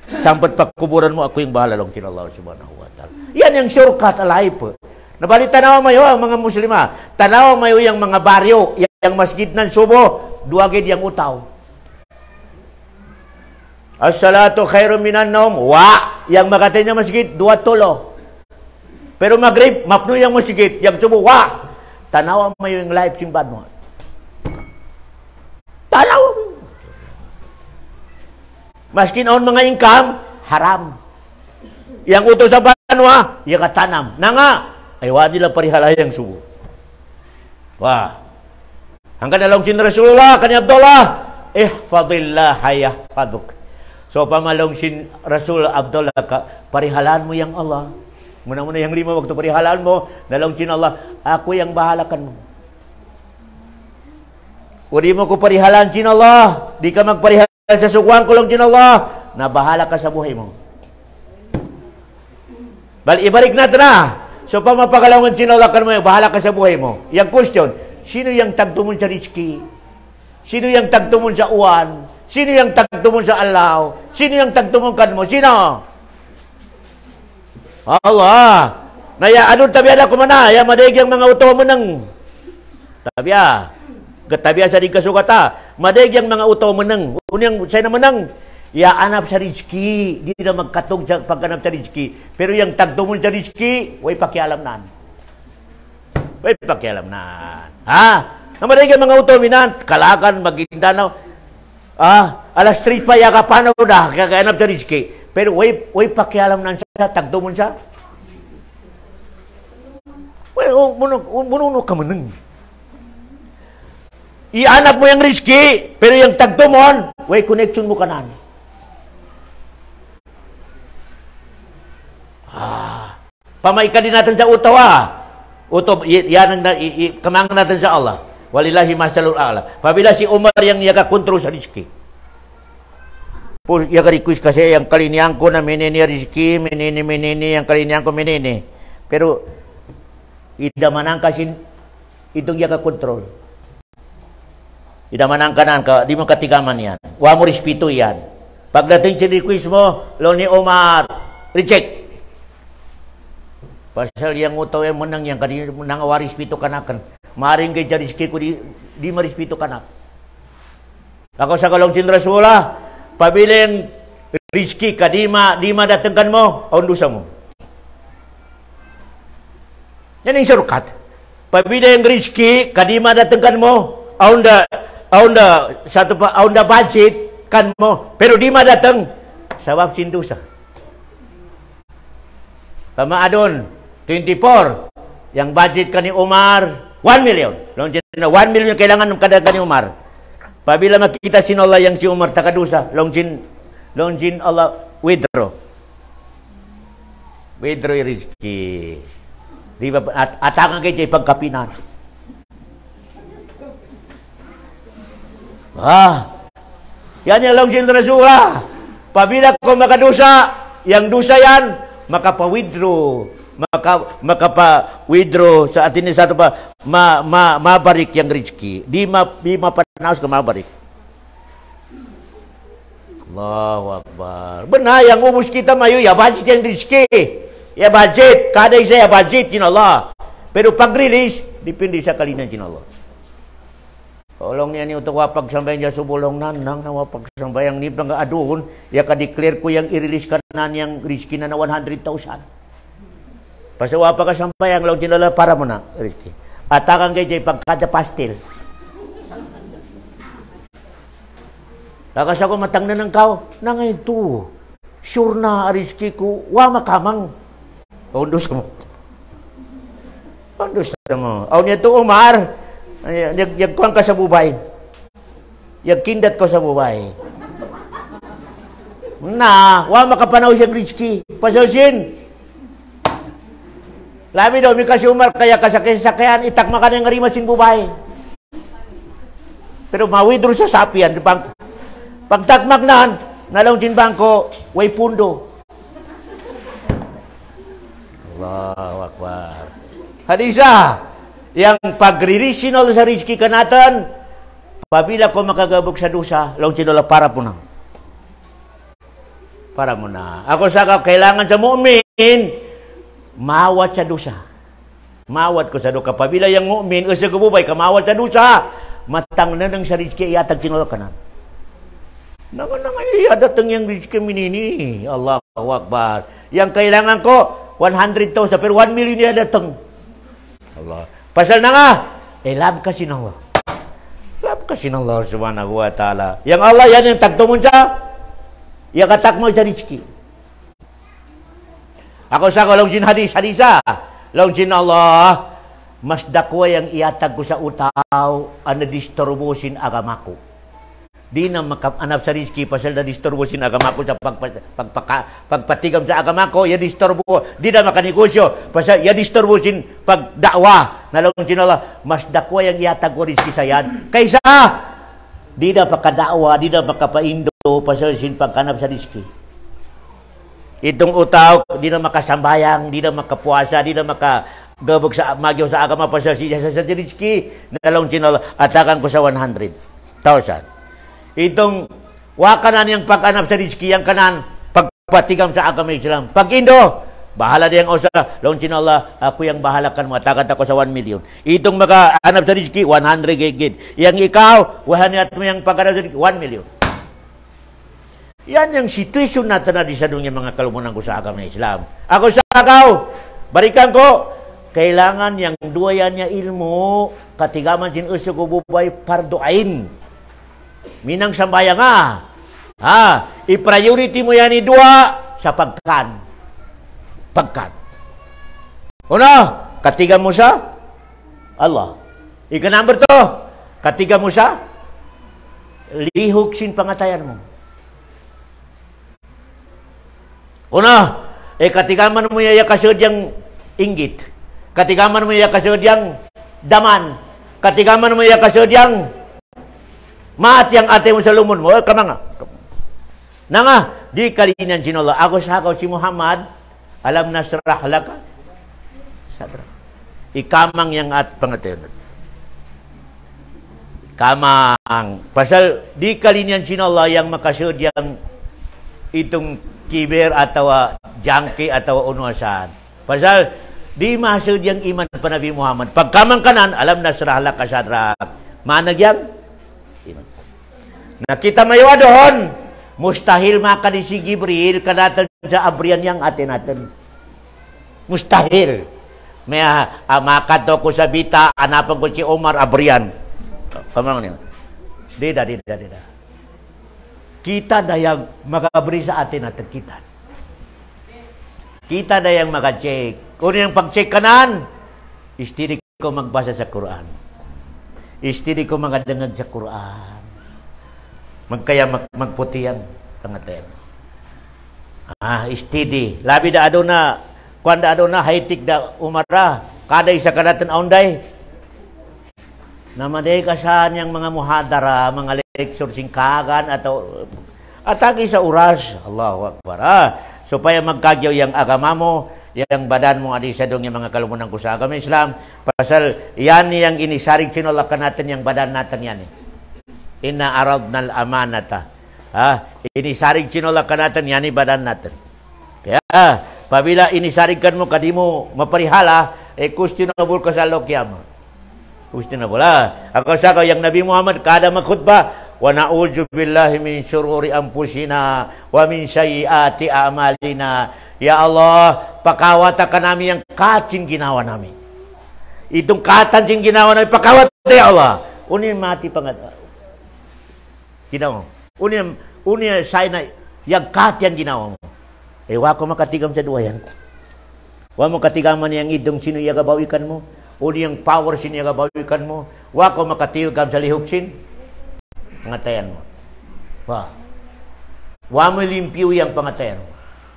Sampai pagkuburan mo, ako yung bahala lang sin Allah subhanahu wa ta'ala. Yan yung shortcut alive. Nabali tanaw mayo ang mga muslima. Tanaw mayo yung mga baryo, yung masjid ng Subo, duwagid yung utaw. As-salatu khairum minan naum. Yang makatay niya masjid, 2 Pero Maghrib, mapno yung masjid, yung Subo, tanaw mayo yung live simbad mo. Tanaw. Maskin on mga income, haram. Yang utos sa banwa, yung katanam. Nga, ay wadi lang parihalay ang subo. Hanggang nalong sin Rasulullah, kani Abdullah, ihfadillah yahfaduk. So, pamalong sin Rasul Abdullah, parihalan mo yung Allah. Muna-muna yung 5 waktu parihalan mo, nalong sin Allah, ako yung bahalakan mo. Kung di mo ko parihalan sin Allah, di ka magparihalan sa sukuan ko lang din Allah, na bahala ka sa buhay mo. Ibalik natin na. So, pamapakalawan sinalakan mo, bahala ka sa buhay mo. Yung question, sino yung tagtumon sa rizki? Sino yung tagtumon sa uwan? Sino yang tagtumon sa Allah? Sino yang tagtumon kan mo? Sino? Allah. Naya anong tabiada ko mana? Ya madig yang mga uto mo ng tabiya. Katabiya sa di kasukata. Madig yang mga uto mo ng. Unyang say na manang. Ya anap sa rizki. Di na magkatog sa pagkanap sa rizki. Pero yung tagtumon sa rizki, way pakialam naan. Way pakialam naan. Ha? Madig yang mga uto minan. Kalakan, magindanaw. Alas 3 pa yaka paano na. Kakaanap sa rizki. Pero way pakialam naan siya. Tagtumon siya. Well, mununo ka manang. Ianap mo yung rizki, pero yung tagtumon, way connection mo kanan. Pamay ka din natin sa utawa. Yan ang kamangan natin sa Allah. Walillahi masalul a'la. Pabila si Umar yang yaga kontrol sa rizki. Yaga request kasi yung kalinian ko na menini rizki, menini, yung kalinian ko menini. Pero, idamanang kasi itong yaga kontrol. Idamanang kanan ka, di mo katigaman yan. Wa mo respeto yan. Pagdating sa request mo, lo ni Omar, reject. Pasal yang utaw yung menang yang kanina nang wa respeto kanakan. Maring kay rizki ko di marespeto kanak. Ako sa kalong sin Rasulullah, pabiling rizki ka di madatangkan mo, aundusa mo. Yan yung surukat. Pabila yung rizki, kadima datangkan mo, aunda budget kan mo, pero di madatang, sabab sindusa. Pamaadon, 24, yang budget ka ni Umar, 1 million. 1 million kailangan ng kadaghan ni Umar. Pabila makita sin Allah yang si Umar takadusa, longjin Allah withdraw. Withdraw yung rizki. Di ba atakan kayo dyan pagkapinan. Yan yung lang sin Rasulullah. Pabila ko makadusa, yang dusa yan, makapa-withdraw. Makapa-withdraw sa atin sa ito pa, mabarik yung rizki. Di mapanaos ka mabarik. Allahu Akbar. Benar, yang ubus kita mayu, ya budget yung rizki. Ya budget, kada isa ya budget cina Allah. Pero pag-release, depende sa kalinan cina Allah. Tolong niya ni untuk wapag sambayan niya subulong nang wapag sambayang ni nang aduhon, ya ka-declare ko yang i-release kanan yang rizki na 100,000. Pasal wapag ka sambayang law cina Allah para mo na rizki. Atakan kay jay pagkada pastel. Lakas ako matang na ng kao, nang ito, sure na rizki ko, wa makamang. Undos mo. Undos mo. Aw niya to Umar. Yagkuhan ka sa bubay. Yagkindat ko sa bubay. Na, wa makapanaw siyang rizki. Pasawsin. Labi daw, may kasi Umar, kaya kasakyan, itakma ka ng arima sin bubay. Pero mawidro sa sapian, di bangko. Pagtakmak na, nalaw sin bangko, way pundo. Allahu Akbar. Hadisa, yang pagre-release sa rizki ka natin, pabila ko makagabog sa dusa, law sinula para po na. Para mo na. Ako sa kailangan sa mu'min, mawat sa dusa. Mawat ko sa duka. Pabila yung mu'min, sa gububay, kamawat sa dusa, matang na ng sa rizki, iatag sinula ka na. Naman iyadatang yung rizki minini. Allahu Akbar. Yang kailangan ko, 100,000, pero 1 million niya datang. Allah. Pasal na nga, love kasi ng Allah. Love kasi ng Allah subhanahu wa ta'ala. Yang Allah, yan yung tagtumon siya, yung katakmo sa rizki. Ako sa ko, launjin hadisa, launjin Allah, mas dakwa yung iatag ko sa utaw, ang nadisturbusin agamaku. Di na makaanap sa rizki pasal na disturbusin agama ko sa pagpatigam sa agama ko, ya disturbo. Di na makanegosyo pasal ya disturbusin pagdakwa. Nalong sinala, mas dakwa yung iatag ko rizki sa yan. Kaysa, di na makadakwa, di na makapaindo pasal sin pagkanap sa rizki. Itong utaw, di na makasambayang, di na makapuasa, di na makagabog sa magyaw sa agama pasal siya sa rizki. Nalong sinala, atakan ko sa 100,000. Itong Wa kanan yang pag-anap sa rizki, yang kanan pagpatigam sa agama Islam. Pag Indo, bahala dia yang usaha. Lawan Cina Allah, aku yang bahalakan mo. Takat ako sa 1 million. Itong maka-anap sa rizki, 100 gigit. Yang ikaw, wahaniat mo yung pag-anap sa rizki, 1 million. Yan yung situasyon natin na di sa dunya mga kalumunan ko sa agama Islam. Ako sa agaw, barikan ko, kailangan yang dua yan niya ilmu, katigaman sin uso ko bubay pardoain. Minang sambayang i-priority mo yan dua sa pagkan. Pagkan. Una, katiga mo sa Allah. Ika number 2, katiga mo sa lihok sin pangatayan mo. Una, katigaman mo ya kasud yang inggit. Katigaman mo ya kasud yang daman. Katigaman mo ya kasud yang maat yang ate mo sa lumon mo. Kamanga. Nanga, di kalinan sinullah. Ako sa ako si Muhammad, alam nasrah laka. Sadra. Ikamang yang at pangatayon. Kamang. Pasal di kalinan sinullah yang makasud yang itong kiber atau jangki atau unuasan. Pasal di masud yang iman pa Nabi Muhammad. Pagkamang kanan, alam nasrah laka sadrak. Manag yang iman. Nah kita mayo adon, mustahil maka di si Jibril kadatan sa abrian yang atin-atin. Mustahil. May makato ko sa bita, anapan ko si Omar abrian. Kamang niya. Dida. Kita dayang magabri sa atin at kita. Kita dayang mag-check. Kung yung pag-check kanan, istiri ko magbasa sa Quran. Istiri ko magadangag sa Quran. Magkaya magputi ang tangaten. Istidi. Labi da ado na, kuan da ado na, high-tech da umara. Kada isa kadatan aunday. Namaday kasahan yung mga muhadara, mga lecture singkagan atau atagi sa uras. Allahu Akbar. Supaya magkagyaw yung agama mo, yung badan mo adi sa dong yung mga kalumunan ko sa agama Islam. Pasal yan yung inisarig sinulakan natin yung badan natin yan. Inna aradnal amanata. Inisarig sinulakan natin yan yung badan natin. Kaya pabila inisarigkan mo kadi mo maparihala, questionable ka sa lokyama. Questionable. Ako sa yang Nabi Muhammad kada magkhutbah, wa na'udzu billahi min syururi anfusina wa min sayyiati a'malina. Ya Allah, pakawata ka namin yung kacing ginawa namin. Itong katancing ginawa namin, pakawat ya Allah. Unin mati pangat. Ginawa mo. Unin say na yung kat yang ginawa mo. Wa ko makatigam sa duwa yan. Wa mo katigaman yang idong sino yagabawikan mo. Uni yang power sin yang gabawikan mo. Wa ko makatiwagam sa lihok sin. Pangatayan mo. Wa mo limpyo yang pangatayan mo.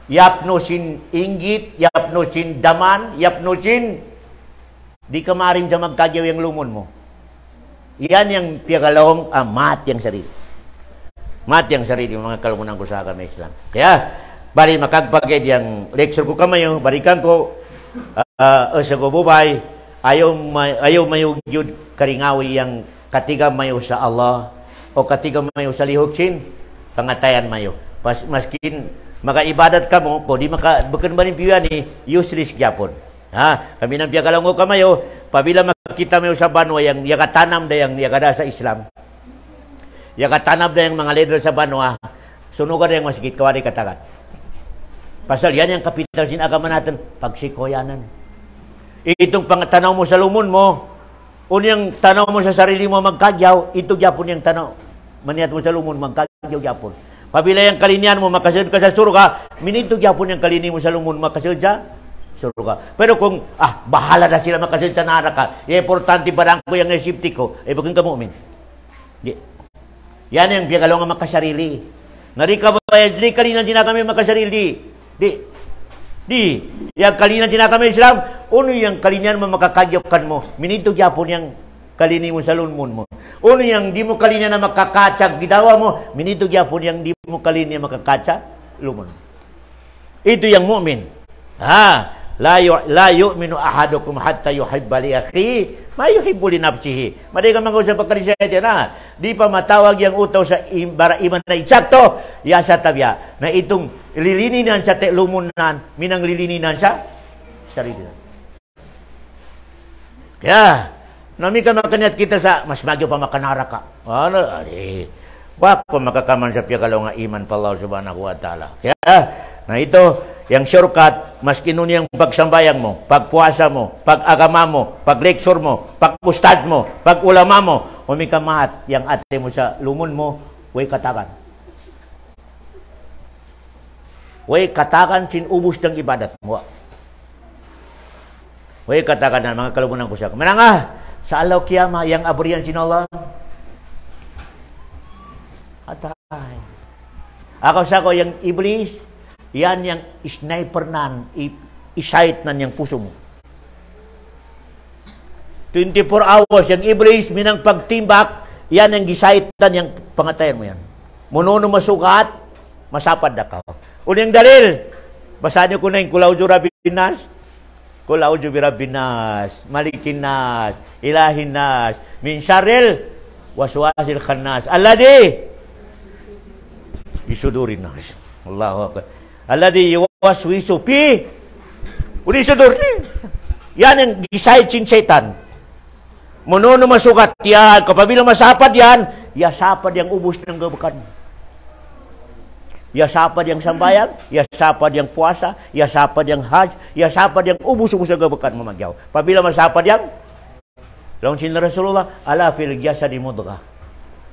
Yapno sin inggit, yapno sin daman, yapno sin di kamarin sa magkagyaw yung lumon mo. Yan yung piyagalawang mat yung sarili. Mat yung sarili, mga kalumunan ko sa agama Islam. Kaya, bali makagpagid yung lecture ko kamayo, barikan ko, sa gububay, ayaw mayugyud karingawi yang katiga mayo sa Allah o katiga mayo sa lihoksin, pangatayan mayo. Maskin makaibadat ka mo, kung di bukan malimpiyan useless gyapon. Kami nang piagalango ka mayo, pabila makita mayo sa banwa yang yagatanam da yang yagada sa Islam. Yagatanam da yang mga leader sa banwa, sunugan yang masjid kawari katagat. Pasal yan yung kapital sin agama natin, pagsikoyanan. Itong pangtanaw mo sa lumon mo, unyang tanaw mo sa sarili mo magkagyaw, ito gyapon yung tanaw. Maniat mo sa lumon, magkagyaw gyapon. Pabila yung kalinian mo, makasunod ka sa surga, minito gyapon yung kalini mo sa lumon, makasunod sa surga. Pero kung, bahala na sila makasunod sa naraka, importante ba ko yung safety ko, bakit ka mu'min? Yan yung biyagalaw nga makasarili. Narika ba, di kalina din na kami makasarili. Di, yang kalina din na kami Islam, uno yung kalinian mo makakagyapan mo, minito gyapon yung kalini mo sa lumon mo. Uno yung di mo kalina na makakatsak gidawa mo, minito gyapon yung di mo kalina makakatsak lumon. Ito yung mu'min. La yu'minu ahadukum hatta yuhibba li akhihi ma yuhibbu li nafsihi. Madi ka mag-usap pagkalisya ito na. di pa matawag yang utaw sa bara iman na eksakto, ya sa tabya, na itong lilininan sa lumunan, minang lilininan sa sarili. Kaya, nami ka makaniat kita sa, mas magyo pa makanara ka. Ano, wako makakaman sa piyakalaw nga iman pa Allah subhanahu wa ta'ala. Kaya, na ito, yung shortcut, mas kinun yung pagsambayang mo, pagpuasa mo, pag-agama mo, pag-lecture mo, pag-ustad mo, pag-ulama mo, umikamahat yung ate mo sa lumon mo, way katakan. Way katakan sinubos ng ibadat mo. Way katakan na mga kalumunan ko siya. Mananga, sa alaw kiyama, yung aburian sinala. Atay. Ako sa ko, yung iblis, yan yung sniper nan, isight nan yung puso mo. 24 hours, yung iblis, minang pagtimbak, yan yung gisait nan yung pangatayan mo yan. Mununo masukat, masapad na ka. Unyang dalil, basahin niyo ko na yung Kulaudyo Rabinas, Kulaudyo Rabinas, Malikin Nas, Ilahin Nas, Min Syarril, Waswasil Khannas, Alladhi, Isudurin Nas. Allahu Akbar. Alladhi yuwaswisu fi unisudur. Yan ang gisayad sin setan. Mununo masukat yan. Kapabila masapad yan, yasapad yung ubos ng gabakan. Yasapad yung sambayang, yasapad yung puasa, yasapad yung hajj, yasapad yung ubos-ubos ng gabakan mo magyaw. Pabila masapad yan, long sin Rasulullah, ala fil jasadi mudghah.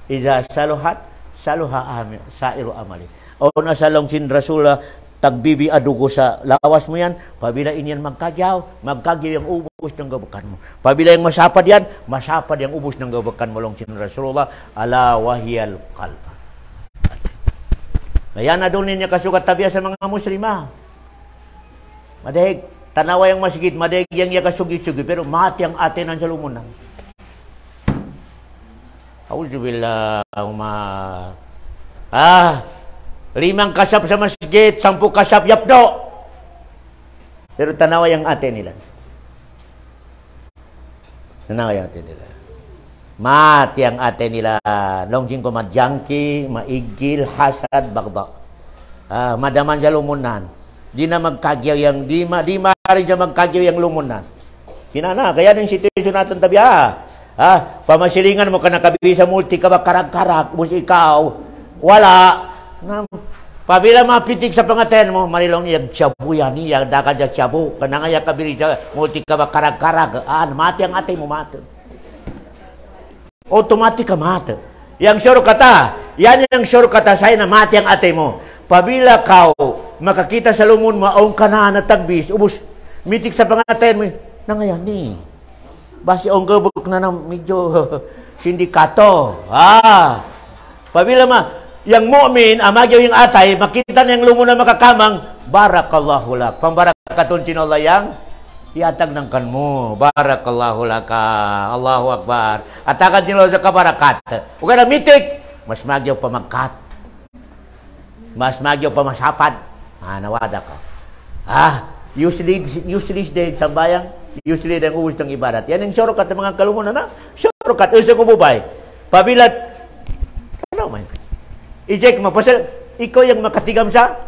Iza saluhat, saluha sairu amali. O nasa long sin Rasulullah, tagbibi adugo sa lawas mo yan, pabila inyan magkagyaw yung ubos ng gabakan mo. Pabila yung masapad yan, masapad yung ubos ng gabakan mo long sin Rasulullah, ala wahiyal qalb. Kaya na doon niya kasukat tabiya sa mga muslima. Madahig, tanawa yung masigit, madahig yung kasugit-sugit, pero mati ang atin ang salumunan. Auzubillah, limang kasap sa masjid, 10 kasap yapdo. Pero tanawa yung atin nila. Tanawa yung atin nila. Mati ang ate nila. Longjing ko madjangki, maigil, hasad, bagda. Madaman sa lumunan. Di na magkagyaw yung, di maaari siya magkagyaw yung lumunan. Kinana, kaya ng situasyon natin tabi, pamasilingan mo ka nakabi sa multi ka ba karag-karag, bus ikaw, wala. Pabila mapitik sa pangaten mo, marilong yung tsabu yan, yung dakad yung tsabu, kanangaya kabili sa multi ka ba karag-karag, mati ang ate mo, mati. Automatic ka mati. Yang surukata, yan yung surukata sa'yo na mati ang ate mo. Pabila ka, makakita sa lumun mo, aong ka na tagbis, ubus, mitik sa pangaten mo, nangayan ni. Basi ang gabok na ng medyo sindikato. Pabila yung mu'min, amagyaw yung atay, makita na yung lumun na makakamang, barakallahu lak. Pambarakaton sinala yang iatag ng kanmo. Barakallahu laka. Allahu Akbar. Atakan sinala sa kabarakat. Huwag ka na mitik, mas magyaw pa magkat. Mas magyaw pa masapad. Nawada ka. Usually din sambayang, usually din ubus ng ibadat. Yan yung syurukat ng mga kalumunan na. Syurukat, isa ko bubay. Pabilat, ano man? I-check mo, pasal, ikaw yung makatigam sa?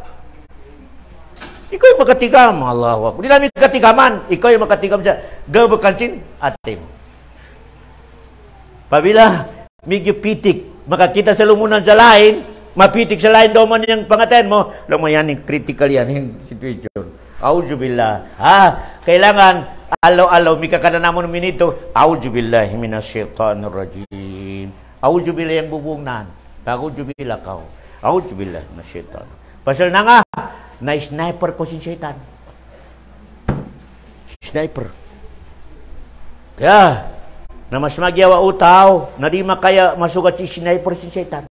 Ikaw yung makatigam. Allahu Akbar. Hindi namin katigaman. Ikaw yung makatigam sa gabakansin ate mo. Pabila, medyo pitik, makakita sa lumunan sa lain, mapitik sa lain daw man yung pangaten mo, alam mo yan, critical yan, yung situation. Auzubillah. Kailangan, alaw-alaw, mika ka na naman minito, auzubillah, minasyaitanir rajim. Auzubillah yung bubungnan. Auzubillah ka. Auzubillah, minasyaitan. Pasal na nga, na-sniper ko si syaitan. Sniper. Kaya, na mas magyawa utaw, na di makaya masugat si sniper si syaitan.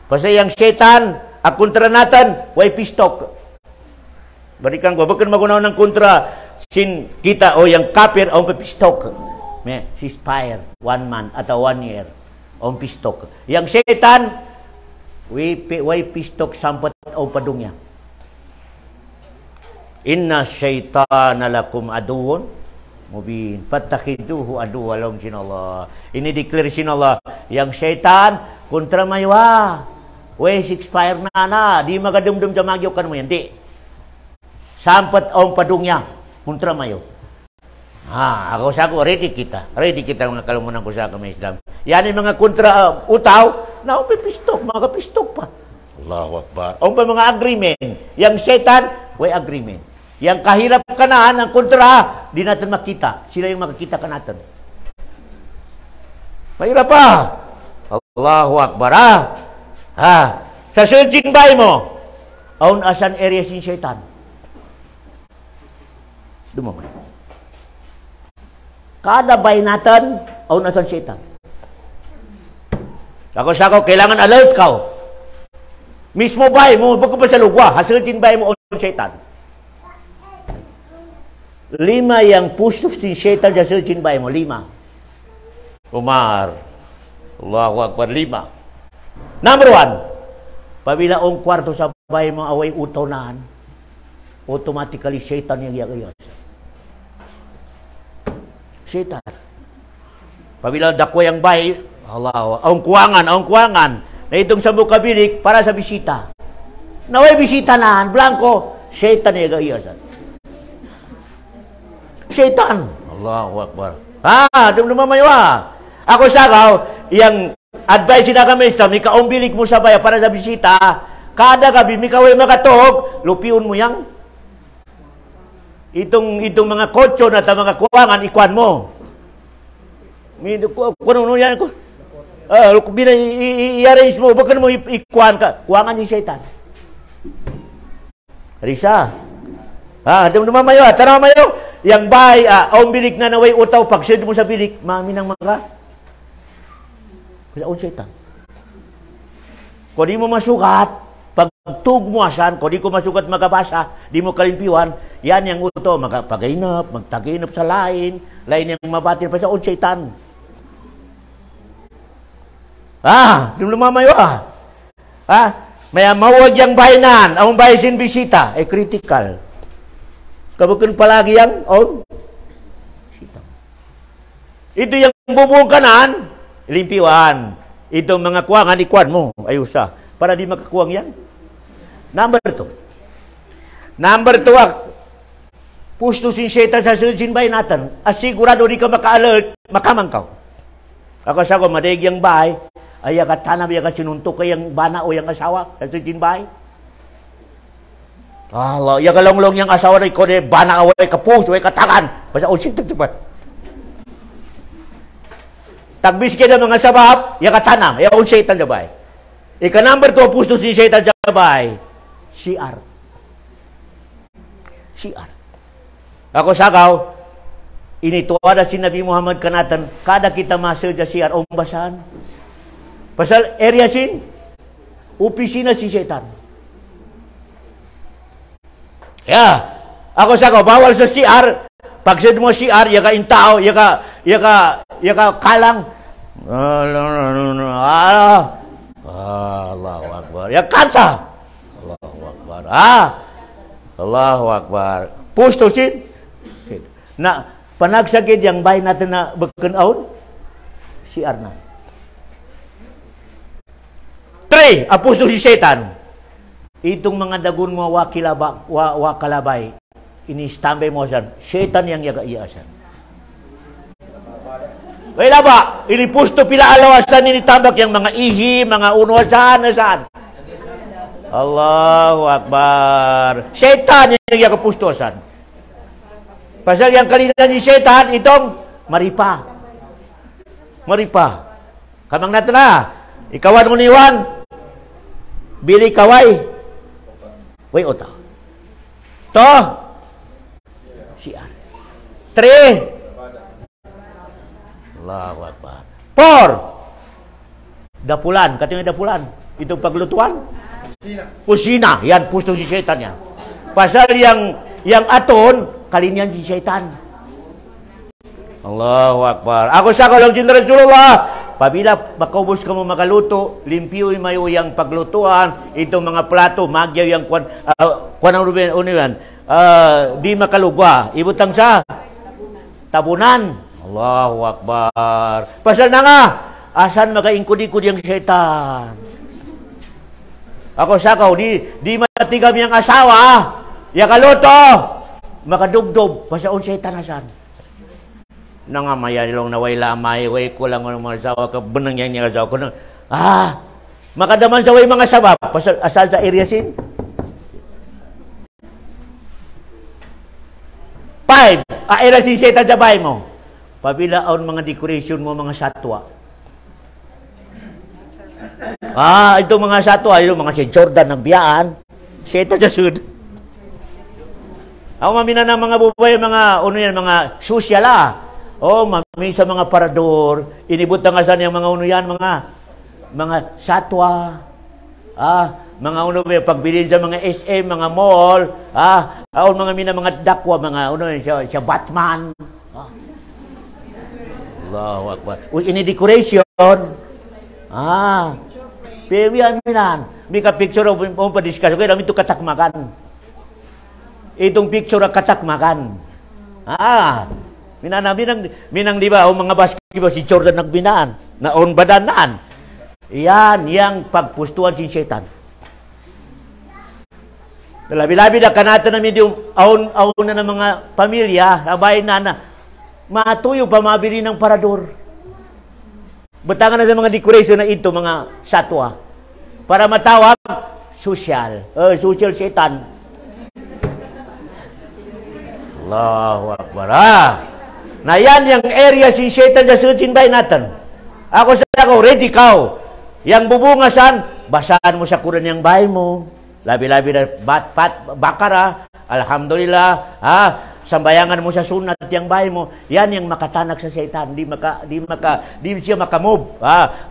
Kasi yung syaitan, ang kontra natin, way pistok. Balikan ko, bakit magunaw ng kontra sin kita o yung kapir o pistok. May ceasefire, 1 month atau 1 year o pistok. Yung syaitan, way pistok sampat o padungya. Inna syaitana lakum aduun mubin. Fattakhiduhu aduwwan lahum Allah. Ini declare Allah. Yang syaitan kontra maywa. Weh, expire na. Di magadumdum sa magyo kan mo yan. Di. Sampat ang padungnya. Kontra mayo. Ako sa ako, ready kita. Ready kita mga kalumunan ko sa kami Islam. Yan yung mga kontra utaw, na pistok, mga pistok pa. Allahu Akbar. Ang mga agreement. Yang syaitan, way agreement. Yang kahirap ka na, ang kontra, di natin makita. Sila yung makikita ka natin. Mahirap pa. Allahu Akbar. Sa searching bay mo, aun asan area sin syaitan. Dumamay. Kada bay natin, aun asan syaitan. Ako, kailangan alert ka. Mismo bay mo, baka pa sa lugwa, hasilin bay mo aun syaitan. 5 yang pustos sin syaitan sa searching bay mo, 5. Umar. Allahu Akbar, 5. Number 1, pabila ang kwarto sa bay mo away utaw-naan, automatically syaitan yang yagayos. Syaitan. Pabila dako yang bay, Allah, ang kuwangan, na itong sa mukabilik para sa bisita. Naway bisita naan, blanco, syaitan yang yagayos. Syaitan. Allahu Akbar. Dumamayo. Ako sagaw, yang advice na kami Islam, ikaw bilik mo sa baya para sa bisita, kada gabi, mikaway makatog, lupiun mo yang itong mga kotso na mga kuwangan, ikuan mo. Kuno yan ko. I-arrange mo, bakit mo ikuan ka? Kuwangan ni syaitan. Risa. Dumamayo. Tara mayo. Yang bay, ang bilik na naway utaw, pagsid mo sa bilik, maminang mga sa syaitan. Kung di mo masukat, pagtug mo asan, kung di ko masukat magabasa, di mo kalimpiwan, yan yung uto, magpagainap, magtaginap sa lain yang mabatil pa sa syaitan. Lumamayo may mawag yung bahinan, ang bahisin bisita, critical. Kabukin palagi yang syaitan. Ito yung bubong kanan, limpiwan. Itong mga kuwangan, ikuan mo. Ayusa. Para di makakuwang yan. Number 2. Pusto sin syaitan sa searching bay natin. Asigurado di ka maka-alert, makamangkaw. Ako sa ko, madaig yung bay, ay katanam yung sinuntok kayang bana o yung asawa sa searching bay. Allah, yung kalonglong yung asawa na ikaw na bana away kapus, away katangan. Basta syaitan sa tagbis kayo ng mga sabab, yakatanam, yaon syaitan jabay. Ika number 2, pusto si syaitan jabay. CR. Ako sagaw, inituwa na si Nabi Muhammad kanatan, kada kita masal sa CR, umbasan. Pasal area sin, opisina si syaitan. Ako sagaw, bawal sa CR, pagsid mo CR, yaka intao, yaka kalang. Allahu Akbar. Ya kata. Allahu Akbar. Allahu Akbar. Pusto sin. Na panagsagid yang bay natin na bagkanaon, CR na. 3, pusto si syaitan. Itong mga dagun mo wakalabay. Ini-standby mo asan. Syaitan yang yaga-iasan. Kaya ba? Ini pusto pila alawasan ini tambak yang mga ihi, mga unuasan, saan? Allahu Akbar. Syaitan yang yagapustosan. Pasal yang kalinan ni syaitan, itong maripa. Kamang natin na. Ikawan mo niwan. Bili kaway. Way ota. To. CR. 3. Allahu Akbar. 4. Dapulan. Katanya dapulan. Itu paglutuan. Kusina. Yan, pusto si syaitan yan. Pasal yang aton, kalinian si syaitan. Allahu Akbar. Ako sa kalong cinta Rasulullah. Pabila makaubos ka mo makaluto, limpiyuin mayo yung paglutuan, itong mga plato, magyaw yung kuwan ang ruben, di makalugwa. Ibutang sa tabunan. Allahu Akbar. Pasal na nga, asan makaingkod-ingkod yung syaitan? Ako sakaw, di matigam yung asawa, yakaluto, makadubdob, pasaon syaitan asan? Nangamaya nilong naway lamay, way ko lang ng mga asawa, kabenang yang niya asawa ko. Makadaman sa way mga sabab, asal sa area sin? 5, area sin syaitan sa bahay mo. Pabilaon mga decoration mo, mga satwa. Ito mga satwa, ito mga si Jordan nagbiyaan, syaitan sa sud. Ako mamina ng mga bubay, mga social mami sa mga parador, inibot na nga saan yung mga mga satwa, mga pagbilin sa mga SM, mga mall, mga dakwa, siya Batman. Allahu Akbar. Ini decoration. Pewi aminan. Mika picture of pa-discuss. Okay, namin ito katakmakan. Itong picture ng katakmakan. Minang di ba, mga basketball, si Jordan nagbinaan. Naon badanaan. Yan, yang pagpustuan si syaitan. Labi-labi na kanata namin yung aon na ng mga pamilya, abay na matuyo pa mabili ng parador. Batangan na sa mga decoration na ito, mga satwa. Para matawag, social syaitan. Allahu Akbar. Na yan yung area si syaitan sa suchin bay natin. Ako ready ka. Yang bubungasan, basahan mo sa Quran yung bay mo. Labi-labi na bakara. Alhamdulillah. Sambayangan mo sa sunat yung bahay mo, yan yung makatanak sa syaitan. Di siya makamove.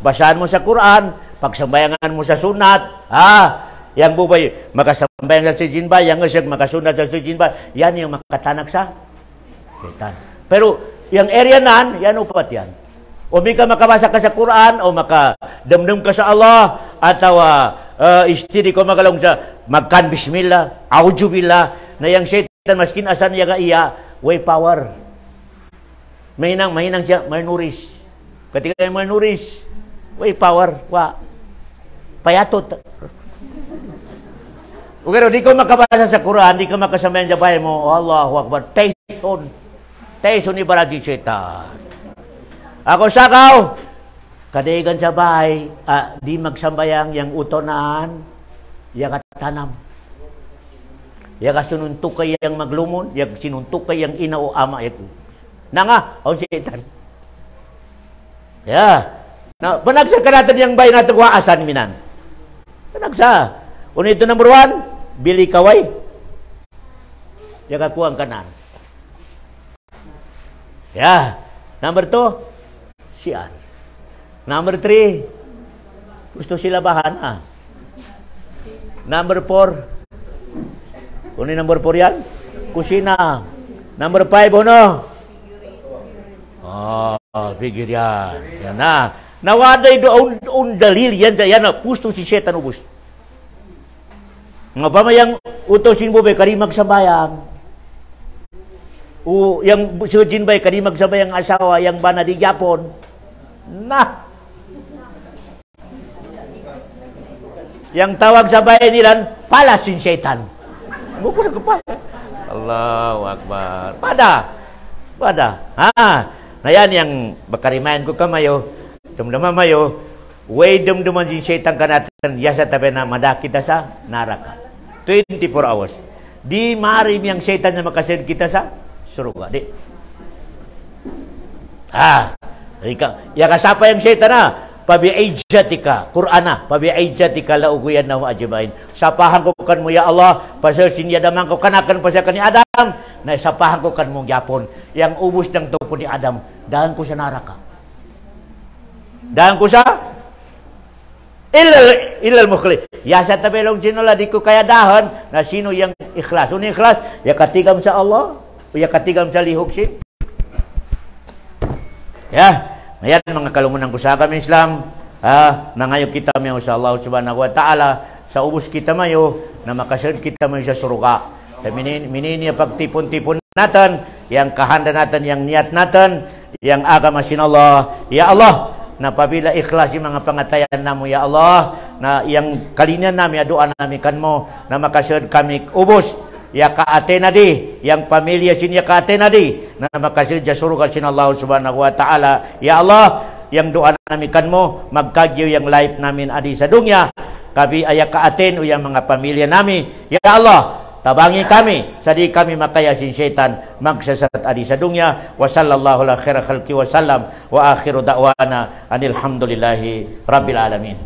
Basahan mo sa Quran, pagsambayangan mo sa sunat, yang bubay, makasambayan sa sijinbay, yang siya makasunat sa sijinbay, yan yung makatanak sa syaitan. Pero, yung area nan, yan upat yan. O may ka makabasa ka sa Quran, o makadamdam ka sa Allah, atau istiri ko magalong sa magkan bismillah, aujubillah, na yung syaitan, maskin asan yaga iya, way power. Mahinang siya, malnuris. Ketika yung malnuris, way power, payatot. Pero di ko makabasa sa Quran, di ko makasamayan sa bahay mo, Allahu Akbar, Tyson ibarat di syaitan. Ako sakaw, kadaigan sa bahay, di magsambayang yung utonan, yaga tanam. Yaga sinuntukay yang maglumon, yaga sinuntukay yang ina o ama. Nanga, syaitan. Panagsa ka natin yung bahay natin waasan minan. Panagsa. Ito number 1, bili kaway. Yaga kuang kanan. Number 2, siyan. Number 3, gusto sila bahan. Number 4, number 4 yan? Kusina. Number 5, figure yan. Yan na. Nawaday doon dalil yan. Yan na, pusto si syaitan ubus. Nga pa mayang utosin mo ba, kari magsabayang. Yang sujin ba, kari magsabayang asawa, yang bana di Japon. Yang tawag sa bayan nilan, palasin syaitan. Bukan kepada Allahu Akbar. Pada. Na yan yang bakarimayan ko kamayo. Dumdama mayo. Way dumduman sin syaitan kanatan. Yasa tabi na madakit kita sa naraka. 24 hours. Di marim yang syaitan na makasid kita sa suruga. Di. Ya kasapa yang syaitan pabi'aijatika, Qur'ana, pabi'aijatika lauguyan na maajibain. Sapahan ko kan mo, ya Allah, pasal sinyadaman ko kanakan pasal ni Adam, na sapahan ko kan mo yapon, yang ubus ng tupo ni Adam, dahan ko sa naraka. Dahan ko sa ilal mukhli. Ya sa tabelong sinula, di ko kaya dahan, na sino yang ikhlas. Sino ikhlas? Ya katigam sa Allah, o ya katigam sa lihok sin. Ayan mga kalumunan ko sa kami Islam, na ngayon kita mayo sa Allah subhanahu wa ta'ala, sa ubos kita mayo, na makasunod kita mayo sa suruga. Sa minini pagtipon-tipon natin, yang kehendak natin, yang niat natin, yang agama sinallah. Ya Allah, na apabila ikhlas yung mga pangatayan namo, ya Allah, na yang kalinya nami doa nami kan mo, na makasud kami ubos, ya kaate na di, yang pamilya sinya kaate na di, na makasud jasurukan sinallah subhanahu wa ta'ala. Ya Allah, yang doa nami kan mo, magkagyo yang life namin adi sa dunya, kabi ayak kaatin o yang mga pamilya nami. Ya Allah, tabangi kami, sadi kami makayasin syaitan, magsasat adi sa dunya. Wa sallallahu ala khaira khalqi wa sallam, wa akhiru da'wana anilhamdulillahi rabbil alamin.